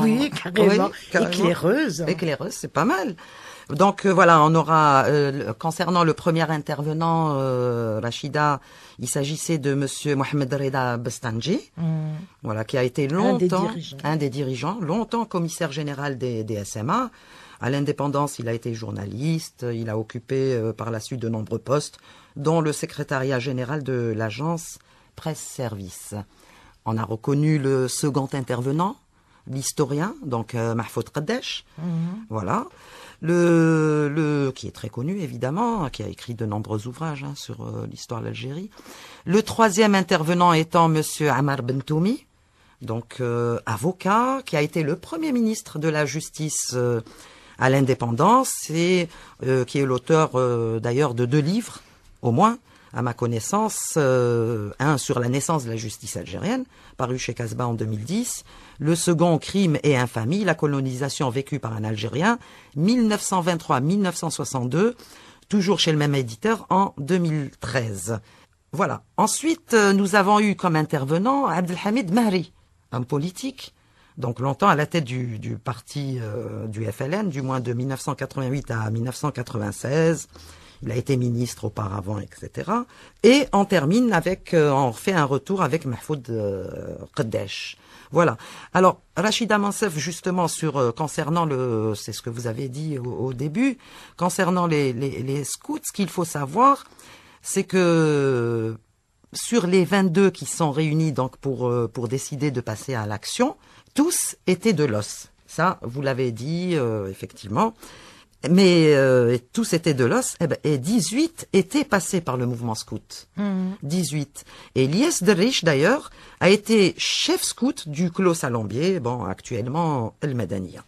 Oui, carrément. Éclaireuse. Éclaireuse, c'est pas mal. Donc voilà, on aura concernant le premier intervenant, Rachida, il s'agissait de Monsieur Mohamed Reda Bestanji, voilà, qui a été longtemps un des dirigeants, longtemps commissaire général des SMA. À l'indépendance, il a été journaliste, il a occupé par la suite de nombreux postes, dont le secrétariat général de l'agence Presse Service. On a reconnu le second intervenant, l'historien, donc Mahfoud Qaddesh, voilà. Qui est très connu évidemment, qui a écrit de nombreux ouvrages sur l'histoire de l'Algérie. Le troisième intervenant étant Monsieur Amar Bentoumi, donc avocat, qui a été le premier ministre de la Justice à l'indépendance et qui est l'auteur d'ailleurs de 2 livres, au moins, à ma connaissance, un sur la naissance de la justice algérienne, paru chez Casbah en 2010, le second, Crime et infamie, la colonisation vécue par un Algérien, 1923-1962, toujours chez le même éditeur en 2013. Voilà. Ensuite, nous avons eu comme intervenant Abdelhamid Mahri, un politique, donc longtemps à la tête du parti du FLN, du moins de 1988 à 1996. Il a été ministre auparavant, etc. Et on termine avec, on fait un retour avec Mahfoud Qaddesh. Voilà. Alors, Rachida Mansef, justement, concernant c'est ce que vous avez dit au début, concernant les scouts, ce qu'il faut savoir, c'est que sur les 22 qui sont réunis donc pour décider de passer à l'action, tous étaient de l'os. Ça, vous l'avez dit, effectivement. Mais tous étaient de l'os, et 18 étaient passés par le mouvement scout. 18. Et Lies Derriche, d'ailleurs, a été chef scout du Clos Salambier, bon, actuellement El Madania.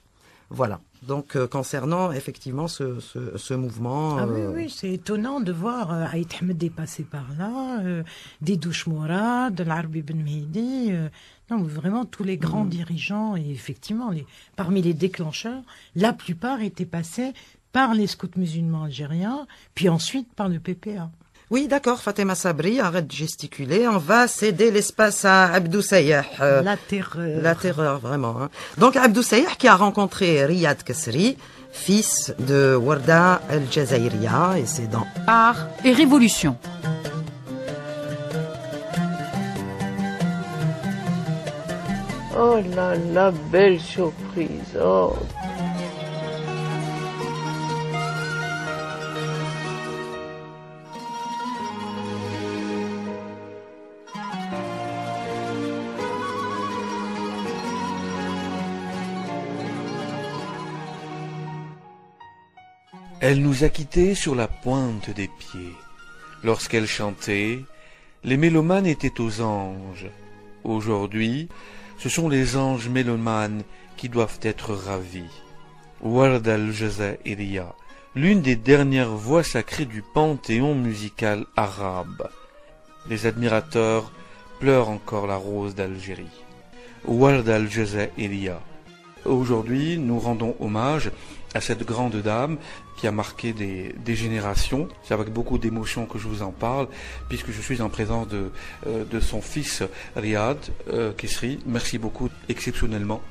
Voilà. Donc, concernant effectivement ce mouvement... Ah oui, c'est étonnant de voir Aït Ahmed passer par là, Didouche Mourad, l'Arbi Ben Mehdi... non, vraiment tous les grands dirigeants, et effectivement, parmi les déclencheurs, la plupart étaient passés par les scouts musulmans algériens, puis ensuite par le PPA. Oui, d'accord, Fatema Sabri, arrête de gesticuler, on va céder l'espace à Abdou Sayah. La terreur. La terreur, vraiment. Hein. Donc Abdou Sayah qui a rencontré Riyad Kasri, fils de Warda El-Jazaïria, et c'est dans Art et Révolution. Oh là là, belle surprise. Oh. Elle nous a quittés sur la pointe des pieds. Lorsqu'elle chantait, les mélomanes étaient aux anges. Aujourd'hui, ce sont les anges mélomanes qui doivent être ravis. Warda al-Jazaïria, l'une des dernières voix sacrées du panthéon musical arabe. Les admirateurs pleurent encore la rose d'Algérie. Warda al-Jazaïria. Aujourd'hui, nous rendons hommage à cette grande dame qui a marqué des générations. C'est avec beaucoup d'émotion que je vous en parle, puisque je suis en présence de son fils Riyad Kasri. Merci beaucoup exceptionnellement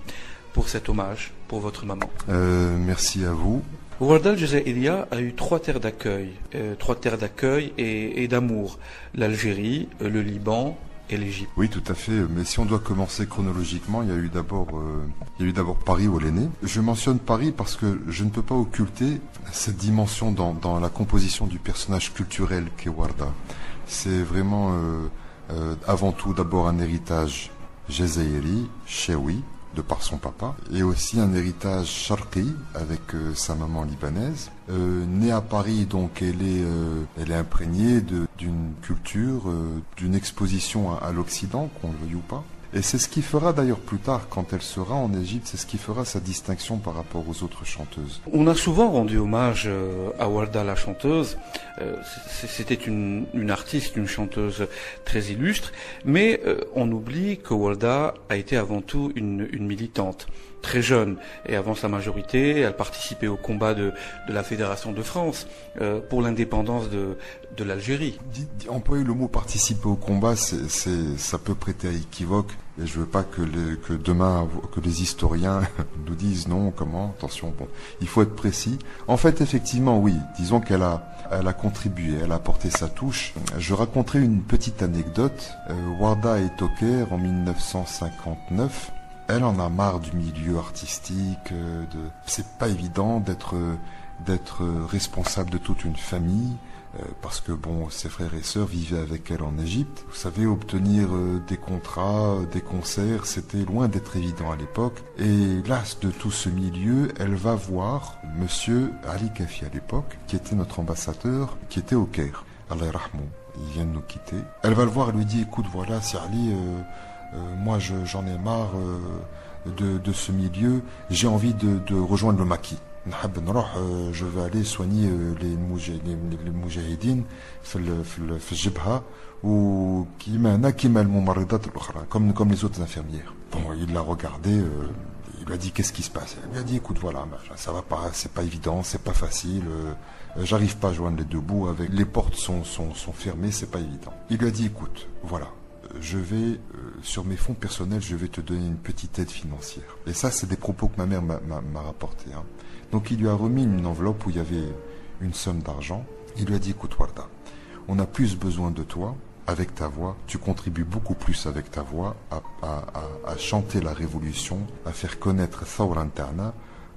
pour cet hommage, pour votre maman. Merci à vous. Warda al-Jazaïria a eu trois terres d'accueil et d'amour. L'Algérie, le Liban et l'Égypte. Oui, tout à fait. Mais si on doit commencer chronologiquement, il y a eu d'abord Paris où elle est née. Je mentionne Paris parce que je ne peux pas occulter cette dimension dans la composition du personnage culturel qu'est Warda. C'est vraiment avant tout d'abord un héritage jazaïri, chewi, de par son papa, et aussi un héritage charqi avec sa maman libanaise. Née à Paris, donc elle est imprégnée d'une culture, d'une exposition à l'Occident, qu'on le veuille ou pas. Et c'est ce qui fera d'ailleurs plus tard, quand elle sera en Égypte, c'est ce qui fera sa distinction par rapport aux autres chanteuses. On a souvent rendu hommage à Warda la chanteuse. C'était une artiste, une chanteuse très illustre, mais on oublie que Warda a été avant tout une militante. Très jeune, et avant sa majorité, elle participait au combat de la Fédération de France pour l'indépendance de l'Algérie. Employer le mot participer au combat, ça peut prêter à équivoque, et je veux pas que demain que les historiens nous disent non, comment, attention, bon, il faut être précis. En fait, effectivement, oui, disons qu'elle a contribué, elle a apporté sa touche. Je raconterai une petite anecdote. Warda est au Caire en 1959. Elle en a marre du milieu artistique, c'est pas évident d'être responsable de toute une famille, parce que bon, ses frères et sœurs vivaient avec elle en Égypte. Vous savez, obtenir des contrats, des concerts, c'était loin d'être évident à l'époque. Et las de tout ce milieu, elle va voir monsieur Ali Kafi à l'époque, qui était notre ambassadeur, qui était au Caire. Allah yarhamou, il vient de nous quitter. Elle va le voir et lui dit, écoute, voilà, c'est Ali, moi j'en ai marre de ce milieu, j'ai envie de rejoindre le maquis. je vais aller soigner les moujahidines في الجبهة comme les autres infirmières. Bon, il l'a regardé, il lui a dit qu'est-ce qui se passe. Il lui a dit écoute voilà, ça va pas, c'est pas évident, c'est pas facile, j'arrive pas à joindre les deux bouts, avec les portes sont fermées, c'est pas évident. Il lui a dit écoute voilà, je vais sur mes fonds personnels, je vais te donner une petite aide financière. Et ça, c'est des propos que ma mère m'a rapporté. Hein. Donc il lui a remis une enveloppe où il y avait une somme d'argent. Il lui a dit écoute Warda, on a plus besoin de toi avec ta voix. Tu contribues beaucoup plus avec ta voix à chanter la révolution, à faire connaître Thawra Interna,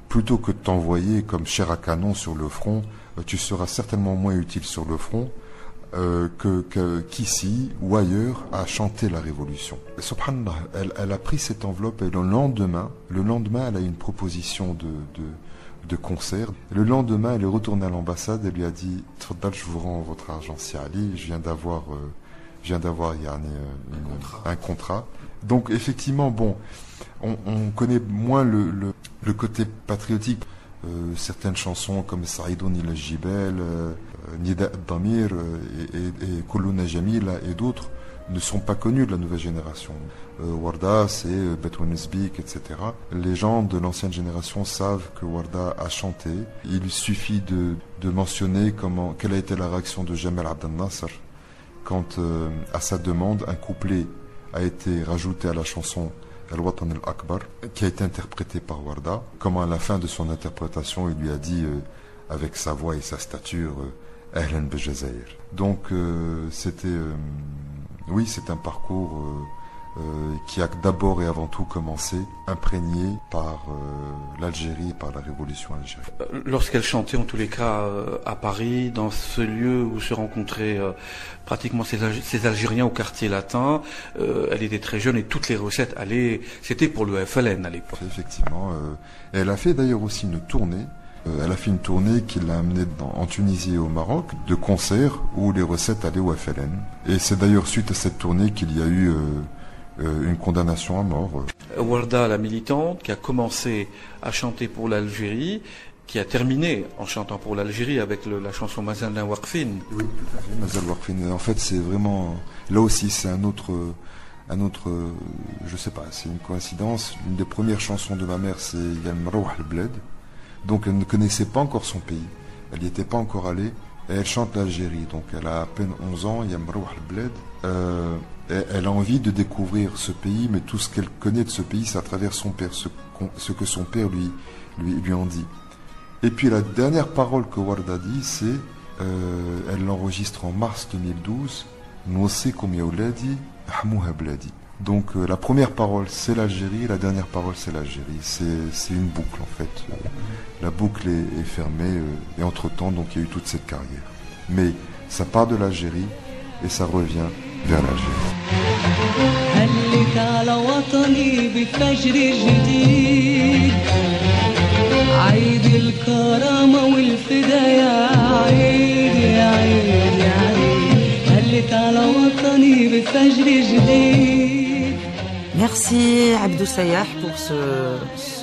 plutôt que de t'envoyer comme chair à canon sur le front. Tu seras certainement moins utile sur le front qu'ici ou ailleurs à chanter la révolution. Et subhanallah, elle a pris cette enveloppe et le lendemain, elle a eu une proposition de concert. Le lendemain, elle est retournée à l'ambassade et lui a dit Tfaddal, je vous rends votre argent, si Ali, je viens d'avoir un contrat. Donc effectivement, bon, on connaît moins le côté patriotique. Certaines chansons comme Saïdoun il Jibel, Nida Damir et Kuluna Jamila et d'autres ne sont pas connus de la nouvelle génération. Warda, c'est Betwen Nesbik, etc. Les gens de l'ancienne génération savent que Warda a chanté. Il suffit de mentionner quelle a été la réaction de Jamal Abdel Nasser quand, à sa demande, un couplet a été rajouté à la chanson Al-Watan Al-Akbar, qui a été interprété par Warda. Comment à la fin de son interprétation, il lui a dit, avec sa voix et sa stature, Ahlan Bejazair. Donc c'était, oui, c'est un parcours qui a d'abord et avant tout commencé, imprégné par l'Algérie, par la révolution algérienne. Lorsqu'elle chantait, en tous les cas, à Paris, dans ce lieu où se rencontraient pratiquement ces Algériens au quartier latin, elle était très jeune et toutes les recettes allaient, c'était pour le FLN à l'époque. Effectivement, elle a fait d'ailleurs aussi une tournée. Elle a fait une tournée qui l'a amenée en Tunisie et au Maroc, de concerts où les recettes allaient au FLN. Et c'est d'ailleurs suite à cette tournée qu'il y a eu une condamnation à mort. Warda, la militante, qui a commencé à chanter pour l'Algérie, qui a terminé en chantant pour l'Algérie avec la chanson Mazal Warfin. Oui, tout à fait. Mazal Warfin. En fait, c'est vraiment, là aussi, c'est un autre, je sais pas, c'est une coïncidence. Une des premières chansons de ma mère, c'est Yal Marouh al-Bled. Donc, elle ne connaissait pas encore son pays. Elle n'y était pas encore allée. Et elle chante l'Algérie. Donc, elle a à peine 11 ans, Yal Marouh al-Bled. Elle a envie de découvrir ce pays, mais tout ce qu'elle connaît de ce pays, c'est à travers son père, ce que son père lui en dit. Et puis la dernière parole que Warda dit, c'est, elle l'enregistre en mars 2012, Nousikum ya Ouladi, Hamouha Bladi. Donc la première parole c'est l'Algérie, la dernière parole c'est l'Algérie. C'est une boucle en fait. La boucle est fermée et entre-temps donc il y a eu toute cette carrière. Mais ça part de l'Algérie et ça revient vers l'Algérie. عيد الكرامة والفدا يا عيد يا عيد يا عيد هلت على وطني بفجر جديد. Merci Abdou Sayah pour ce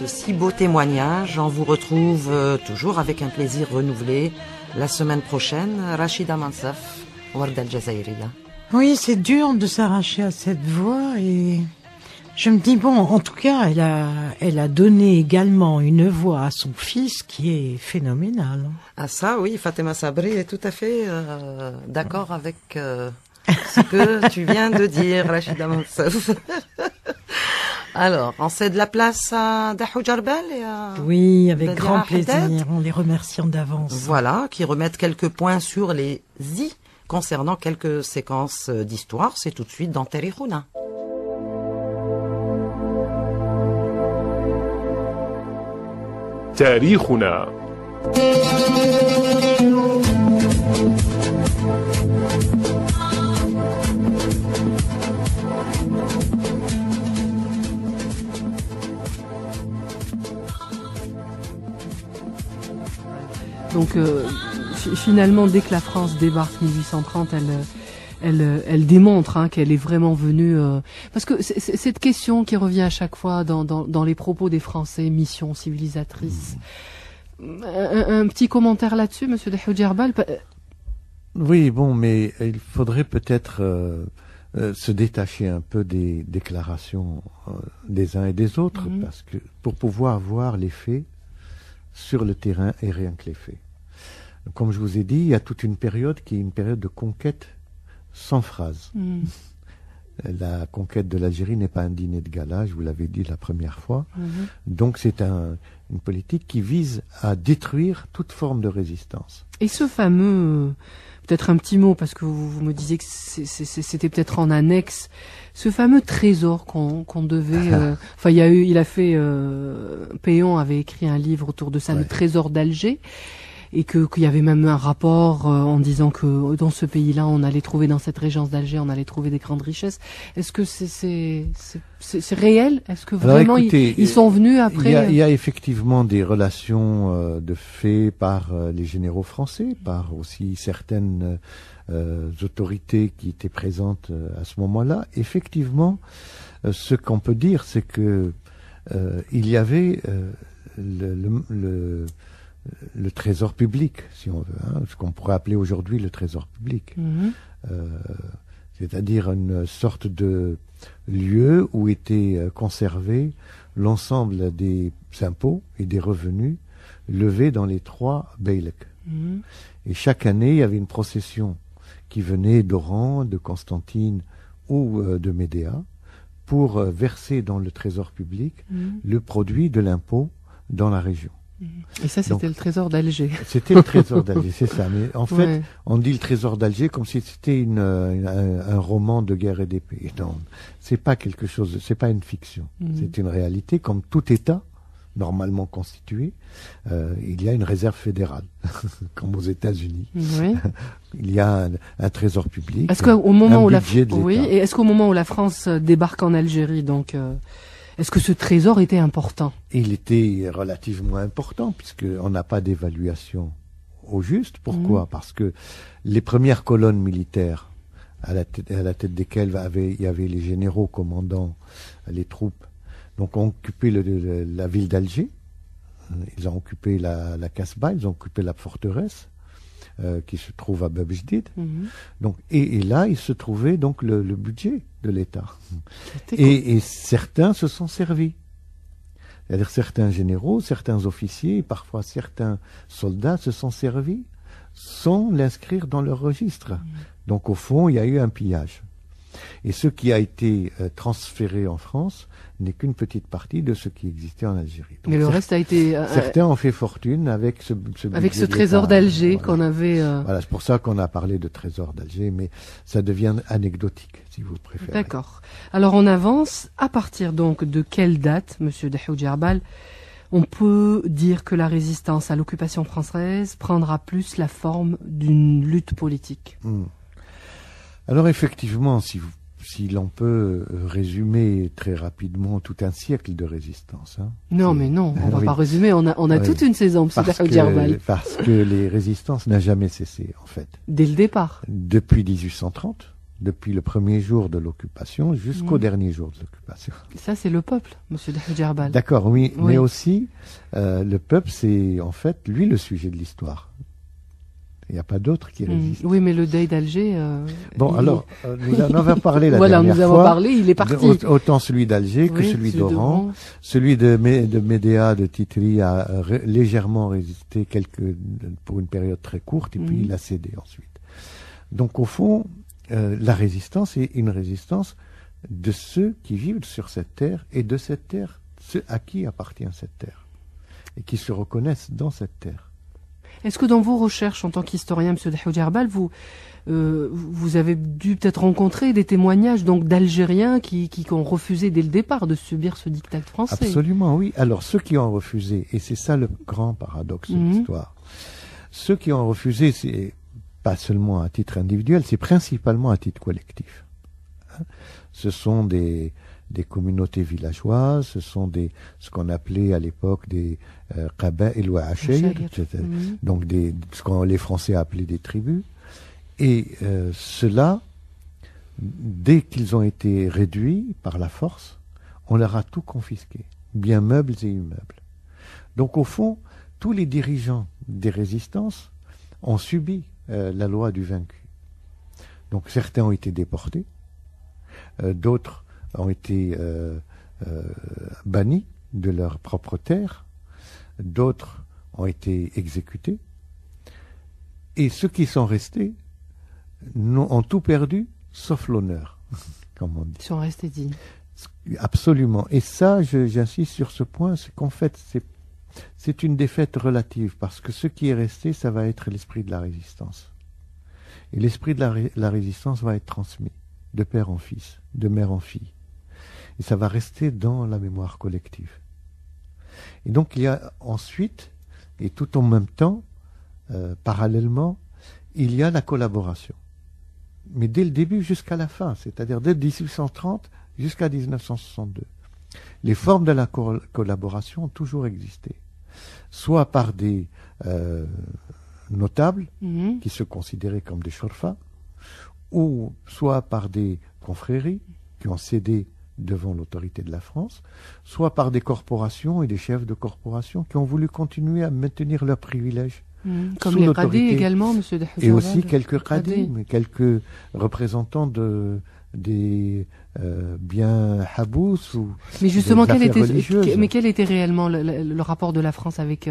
si beau témoignage. On vous retrouve toujours avec un plaisir renouvelé la semaine prochaine. Rachida Mansaf, Warda Al-Jazairiya. Oui, c'est dur de s'arracher à cette voix et je me dis, bon, en tout cas, elle a donné également une voix à son fils qui est phénoménale. Ah ça, oui, Fatima Sabri est tout à fait d'accord avec ce que tu viens de dire, Rachida Mansaf. Alors, on cède la place à Dahou Jarbel et à... Oui, avec grand plaisir, on les remercie d'avance. Voilà, qui remettent quelques points sur les i concernant quelques séquences d'histoire. C'est tout de suite dans Tarihouna. تاريخنا. Donc finalement, dès que la France débarque 1830, elle démontre qu'elle est vraiment venue... parce que c'est cette question qui revient à chaque fois dans les propos des Français, mission civilisatrice. Un petit commentaire là-dessus, Monsieur Dahoudiarbal. Oui, bon, mais il faudrait peut-être se détacher un peu des déclarations des uns et des autres, parce que pour pouvoir voir les faits sur le terrain et rien que les faits. Comme je vous ai dit, il y a toute une période qui est une période de conquête sans phrase. La conquête de l'Algérie n'est pas un dîner de gala, je vous l'avais dit la première fois. Donc c'est une politique qui vise à détruire toute forme de résistance. Et ce fameux, peut-être un petit mot, parce que vous me disiez que c'était peut-être en annexe, ce fameux trésor qu'on devait... Enfin, Péon avait écrit un livre autour de ça, le trésor d'Alger, et qu'il y avait même un rapport en disant que dans ce pays-là, on allait trouver, dans cette régence d'Alger, on allait trouver des grandes richesses. Est-ce que c'est réel? Est-ce que vraiment ils sont venus après? Il y a effectivement des relations de fait par les généraux français, par aussi certaines autorités qui étaient présentes à ce moment-là. Effectivement, ce qu'on peut dire, c'est que il y avait le trésor public, si on veut, ce qu'on pourrait appeler aujourd'hui le trésor public. C'est-à-dire une sorte de lieu où étaient conservés l'ensemble des impôts et des revenus levés dans les 3 beyleks. Et chaque année, il y avait une procession qui venait d'Oran, de Constantine ou de Médéa pour verser dans le trésor public le produit de l'impôt dans la région. Et ça, c'était le trésor d'Alger. C'était le trésor d'Alger, c'est ça. Mais en fait, on dit le trésor d'Alger comme si c'était un roman de guerre et d'épée. Non, c'est pas quelque chose, c'est pas une fiction. C'est une réalité. Comme tout État normalement constitué, il y a une réserve fédérale, comme aux États-Unis. Il y a un trésor public. Est-ce qu'au moment où et est-ce qu'au moment où la France débarque en Algérie, donc est-ce que ce trésor était important? Il était relativement important, puisqu'on n'a pas d'évaluation au juste. Pourquoi? Parce que les premières colonnes militaires, à la tête desquelles il y avait les généraux commandant les troupes, donc ont occupé la ville d'Alger, ils ont occupé la Casbah, ils ont occupé la forteresse, qui se trouve à Bab Jdid. Donc, et là, il se trouvait donc le budget de l'État. Et certains se sont servis. C'est-à-dire certains généraux, certains officiers, parfois certains soldats se sont servis sans l'inscrire dans leur registre. Donc au fond, il y a eu un pillage. Et ce qui a été transféré en France n'est qu'une petite partie de ce qui existait en Algérie. Donc mais le reste a été... certains ont fait fortune avec ce trésor d'Alger qu'on avait... Voilà, c'est pour ça qu'on a parlé de trésor d'Alger, mais ça devient anecdotique, si vous préférez. D'accord. Alors on avance. À partir donc de quelle date, Monsieur Dahoudiarbal, on peut dire que la résistance à l'occupation française prendra plus la forme d'une lutte politique? Alors effectivement, si l'on peut résumer très rapidement tout un siècle de résistance. Non, mais non, on ne va pas résumer, on a toute une saison, M. Dahoudiarbal. Parce que les résistances n'ont jamais cessé, en fait. Dès le départ. Depuis 1830, depuis le premier jour de l'occupation jusqu'au dernier jour de l'occupation. Ça, c'est le peuple, M. Dahoudiarbal. D'accord, oui, mais aussi, le peuple, c'est en fait, lui, le sujet de l'histoire. Il n'y a pas d'autre qui résiste. Oui, mais le deuil d'Alger... alors, nous en avons parlé la voilà, dernière fois. Voilà, nous avons parlé, il est parti. Autant celui d'Alger que celui d'Oran. Celui de Médéa, de Titri, a légèrement résisté pour une période très courte, et puis il a cédé ensuite. Donc, au fond, la résistance est une résistance de ceux qui vivent sur cette terre, et de cette terre, ceux à qui appartient cette terre, et qui se reconnaissent dans cette terre. Est-ce que dans vos recherches en tant qu'historien, M. Dahoudiarbal, vous avez dû peut-être rencontrer des témoignages donc d'Algériens qui ont refusé dès le départ de subir ce diktat français? Absolument, oui. Alors ceux qui ont refusé, et c'est ça le grand paradoxe de l'histoire, ceux qui ont refusé, c'est pas seulement à titre individuel, c'est principalement à titre collectif. Ce sont des communautés villageoises, ce sont ce qu'on appelait à l'époque des qaba'il wa ashayr, donc ce que les Français appelaient des tribus. Et ceux-là, dès qu'ils ont été réduits par la force, on leur a tout confisqué, biens meubles et immeubles. Donc au fond, tous les dirigeants des résistances ont subi la loi du vaincu. Donc certains ont été déportés, d'autres ont été bannis de leur propre terre, d'autres ont été exécutés, et ceux qui sont restés ont tout perdu, sauf l'honneur, comme on dit. Ils sont restés dignes. Absolument. Et ça, j'insiste sur ce point, c'est qu'en fait, c'est une défaite relative, parce que ce qui est resté, ça va être l'esprit de la résistance. Et l'esprit de la résistance va être transmis de père en fils, de mère en fille. Et ça va rester dans la mémoire collective. Et donc il y a ensuite, et tout en même temps, parallèlement, il y a la collaboration. Mais dès le début jusqu'à la fin, c'est-à-dire dès 1830 jusqu'à 1962. Les formes de la collaboration ont toujours existé. Soit par des notables qui se considéraient comme des shorfas, ou soit par des confréries qui ont cédé devant l'autorité de la France, soit par des corporations et des chefs de corporations qui ont voulu continuer à maintenir leurs privilèges. Comme les qadis également, M. Dahou. Et aussi quelques qadis, mais quelques représentants des biens habous ou mais justement, quel était réellement le rapport de la France avec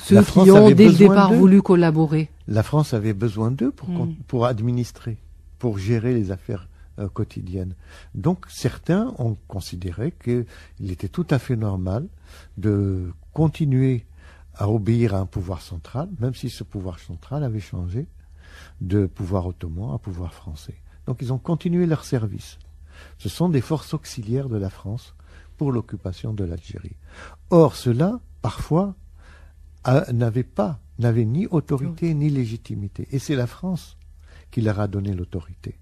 ceux qui ont dès le départ voulu collaborer? La France avait besoin d'eux pour administrer, pour gérer les affaires quotidiennes. Donc certains ont considéré qu'il était tout à fait normal de continuer à obéir à un pouvoir central, même si ce pouvoir central avait changé de pouvoir ottoman à pouvoir français. Donc ils ont continué leur service. Ce sont des forces auxiliaires de la France pour l'occupation de l'Algérie. Or, ceux-là, parfois, n'avaient ni autorité ni légitimité. Et c'est la France qui leur a donné l'autorité,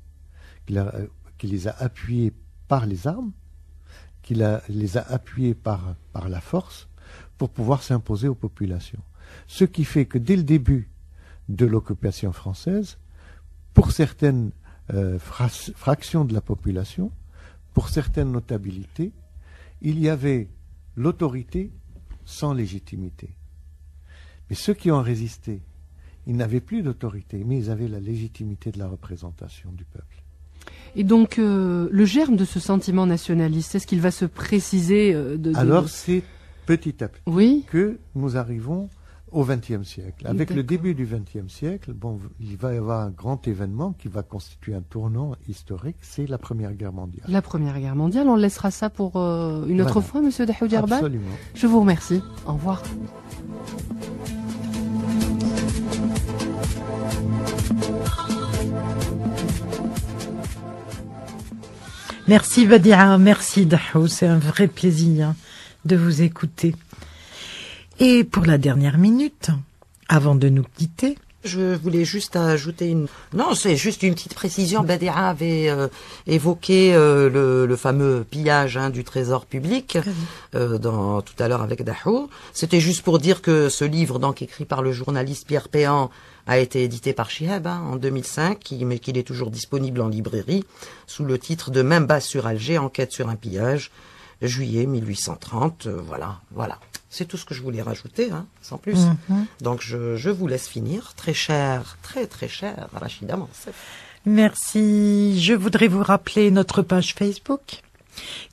qui les a appuyés par les armes, qui les a appuyés par la force, pour pouvoir s'imposer aux populations. Ce qui fait que dès le début de l'occupation française, pour certaines fractions de la population, pour certaines notabilités, il y avait l'autorité sans légitimité. Mais ceux qui ont résisté, ils n'avaient plus d'autorité, mais ils avaient la légitimité de la représentation du peuple. Et donc, le germe de ce sentiment nationaliste, est-ce qu'il va se préciser Alors, c'est petit à petit que nous arrivons au XXe siècle. Avec le début du XXe siècle, il va y avoir un grand événement qui va constituer un tournant historique, c'est la Première Guerre mondiale. La Première Guerre mondiale, on laissera ça pour une autre fois, Monsieur Dahou Djerbal. Absolument. Je vous remercie. Au revoir. Merci Badia, merci Dahou, c'est un vrai plaisir de vous écouter. Et pour la dernière minute, avant de nous quitter, je voulais juste ajouter Non, c'est juste une petite précision. Badia avait évoqué le fameux pillage du trésor public tout à l'heure avec Dahou. C'était juste pour dire que ce livre, donc écrit par le journaliste Pierre Péan, a été édité par Chihab en 2005, mais qu'il est toujours disponible en librairie sous le titre de Même base sur Alger, enquête sur un pillage, juillet 1830. Voilà. C'est tout ce que je voulais rajouter, sans plus. Donc je vous laisse finir, très cher Rachida Mansef. Merci. Je voudrais vous rappeler notre page Facebook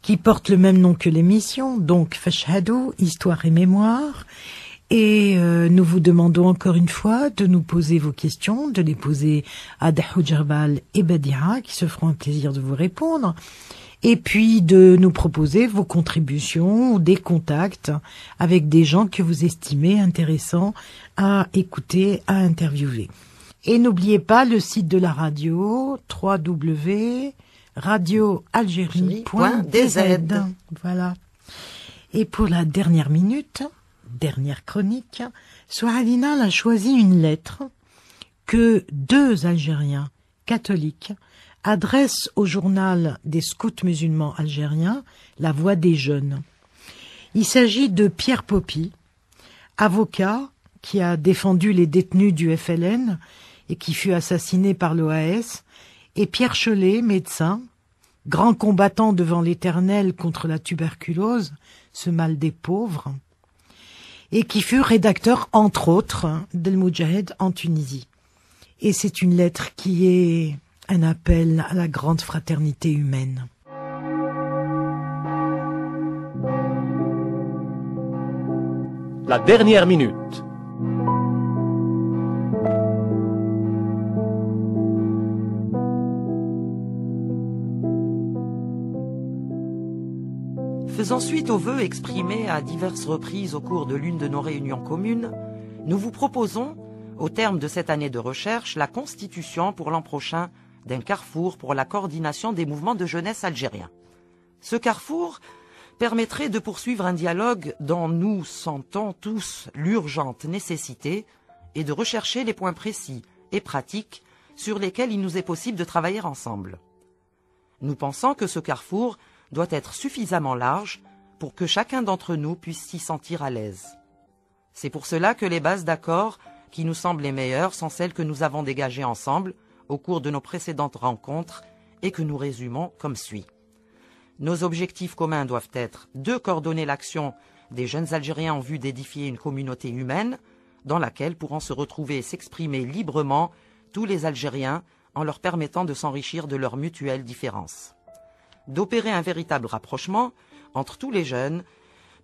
qui porte le même nom que l'émission, donc Fashhadou, Histoire et Mémoire. Et nous vous demandons encore une fois de nous poser vos questions, de les poser à Dahou Djerbal et Badia, qui se feront un plaisir de vous répondre. Et puis de nous proposer vos contributions ou des contacts avec des gens que vous estimez intéressants à écouter, à interviewer. Et n'oubliez pas le site de la radio, www.radioalgérie.dz. Voilà. Et pour la dernière minute, dernière chronique, Souadina a choisi une lettre que 2 Algériens catholiques adresse au journal des scouts musulmans algériens, La Voix des Jeunes. Il s'agit de Pierre Poppy, avocat qui a défendu les détenus du FLN et qui fut assassiné par l'OAS, et Pierre Chollet, médecin, grand combattant devant l'Éternel contre la tuberculose, ce mal des pauvres. et qui fut rédacteur, entre autres, d'El Moudjahed en Tunisie. Et c'est une lettre qui est un appel à la grande fraternité humaine. La dernière minute. Faisant suite aux vœux exprimés à diverses reprises au cours de l'une de nos réunions communes, nous vous proposons, au terme de cette année de recherche, la constitution pour l'an prochain d'un carrefour pour la coordination des mouvements de jeunesse algériens. Ce carrefour permettrait de poursuivre un dialogue dont nous sentons tous l'urgente nécessité et de rechercher les points précis et pratiques sur lesquels il nous est possible de travailler ensemble. Nous pensons que ce carrefour doit être suffisamment large pour que chacun d'entre nous puisse s'y sentir à l'aise. C'est pour cela que les bases d'accord qui nous semblent les meilleures sont celles que nous avons dégagées ensemble au cours de nos précédentes rencontres et que nous résumons comme suit. Nos objectifs communs doivent être de coordonner l'action des jeunes Algériens en vue d'édifier une communauté humaine dans laquelle pourront se retrouver et s'exprimer librement tous les Algériens en leur permettant de s'enrichir de leurs mutuelles différences. D'opérer un véritable rapprochement entre tous les jeunes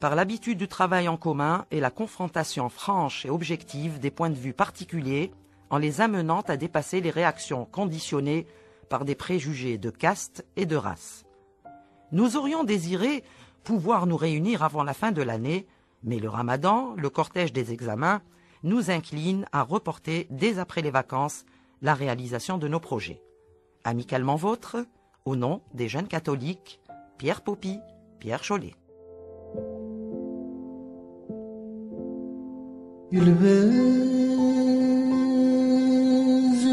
par l'habitude du travail en commun et la confrontation franche et objective des points de vue particuliers en les amenant à dépasser les réactions conditionnées par des préjugés de caste et de race. Nous aurions désiré pouvoir nous réunir avant la fin de l'année, mais le ramadan, le cortège des examens, nous incline à reporter dès après les vacances la réalisation de nos projets. Amicalement vôtre, au nom des jeunes catholiques, Pierre Poppy, Pierre Chollet.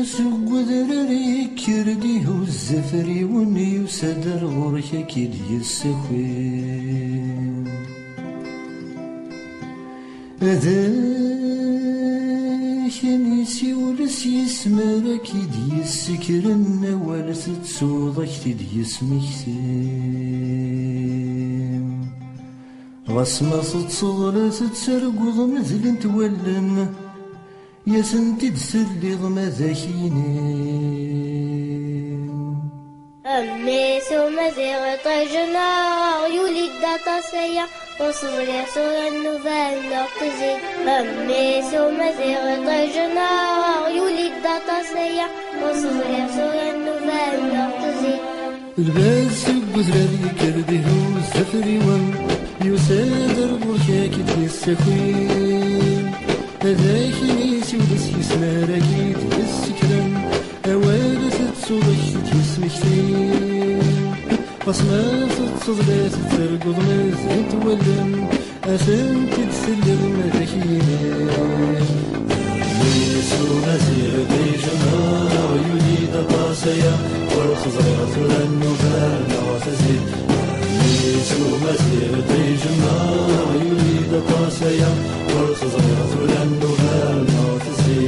سقدرري كردي الزفري وني وسدر غرك كيد يسخوين ذاكني سيولس يسمر كيد يسكرن ولس تصوضك تد يسمكتين غصمة تصغر تتسرقض مثل تولن يا سنتي تسلغ ما ذاكيني أمي سوما زيغ طيجنا يولي الداتا سيا وصبر يسور النوفال نقتزي أمي سوما زيغ طيجنا يولي الداتا سيا وصبر يسور النوفال نقتزي الباس بزرادي كرده الزفري وم يسادر برشاكي تيسكوين هذاك نيسي ودس يسماركي تيسكرن أوالس تصوضك تيسمكتين قصما تتصدلات ترقض مازن تولم أسان تتسلم مذاكينين نيسو مزيغ ديجنا ويوليد طاسيا والخزرات للنوفال نعتزي نيسو مزيغ ديجنا ويوليد طاسيا والخزرات للنوفال نعتزي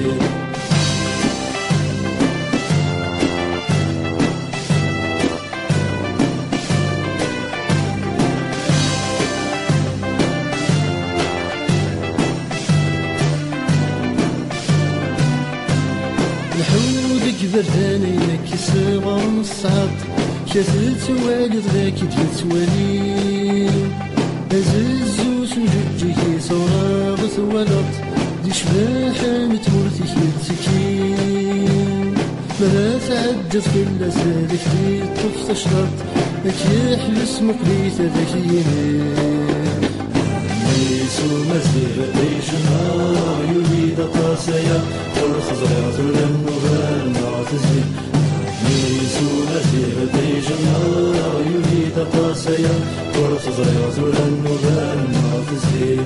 برداني لك الصغار الصعب شافت والد ذاك تتوالي أززو سجدي صراغ ثولط دي شباحة متمرتي يتسكين ملا تعدت في اللسالك دي طفت شرط أكيح لسمقليت ذاكيين نيسو مزيغ ديشنا يوليد طاسيا والخزرات للنوفال نعتزي نيسو مزيغ ديشنا يوليد طاسيا والخزرات للنوفال نعتزي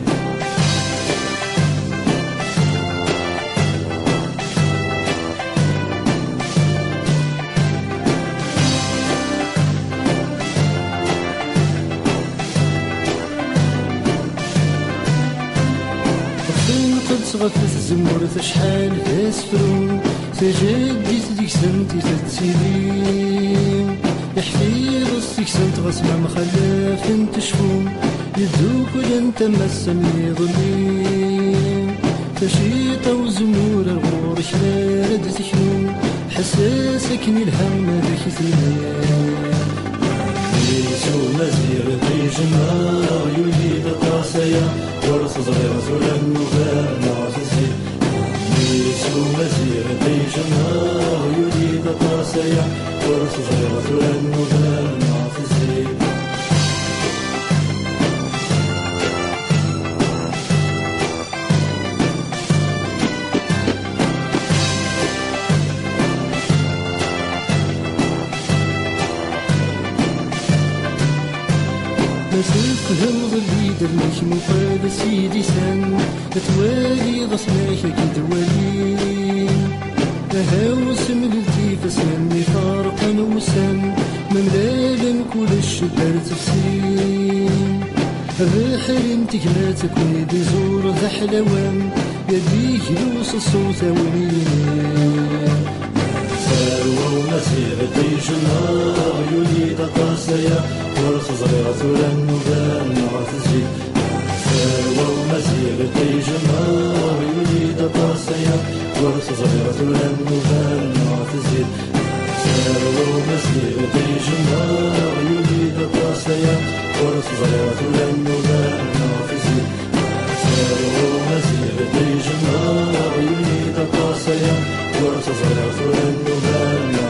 غفت الزمورة شحال تسفرون سجديت ديك سنتي تتسيلين يحفيظ السيك سنت غصمة مخلف تشفون يدوك ولن تمسم يظلم تشيطة وزمور الغور شرارد تشنو حساسك الهم ذاك ثمين يسو مزيغ طيجنا يوليد قاسيا ورث صغيرة للنفاق نعتزي يسو مزيغ طيجنا يوليد قاسيا ورث صغيرة للنفاق نعتزي مسيقهم ظلي درمش مفاد سيدي سن توالي غصناك كي توالي هاوس ملتي فسن فارقا وسن مملالا كل الشبار تفسين الرحل انتك لا تكون بزور ذا حلوان يديك لوس الصوت ولين ساروا ومسير طيجنا يوليد قاسيا ورث صغيرة للنبال نعتزي ساروا ومسير طيجنا يوليد قاسيا ورث صغيرة للنبال نعتزي ساروا ومسير طيجنا يوليد قاسيا ورث صغيرة للنبال نعتزي ساروا ومسير طيجنا يوليد قاسيا ورث صغيرة للنبال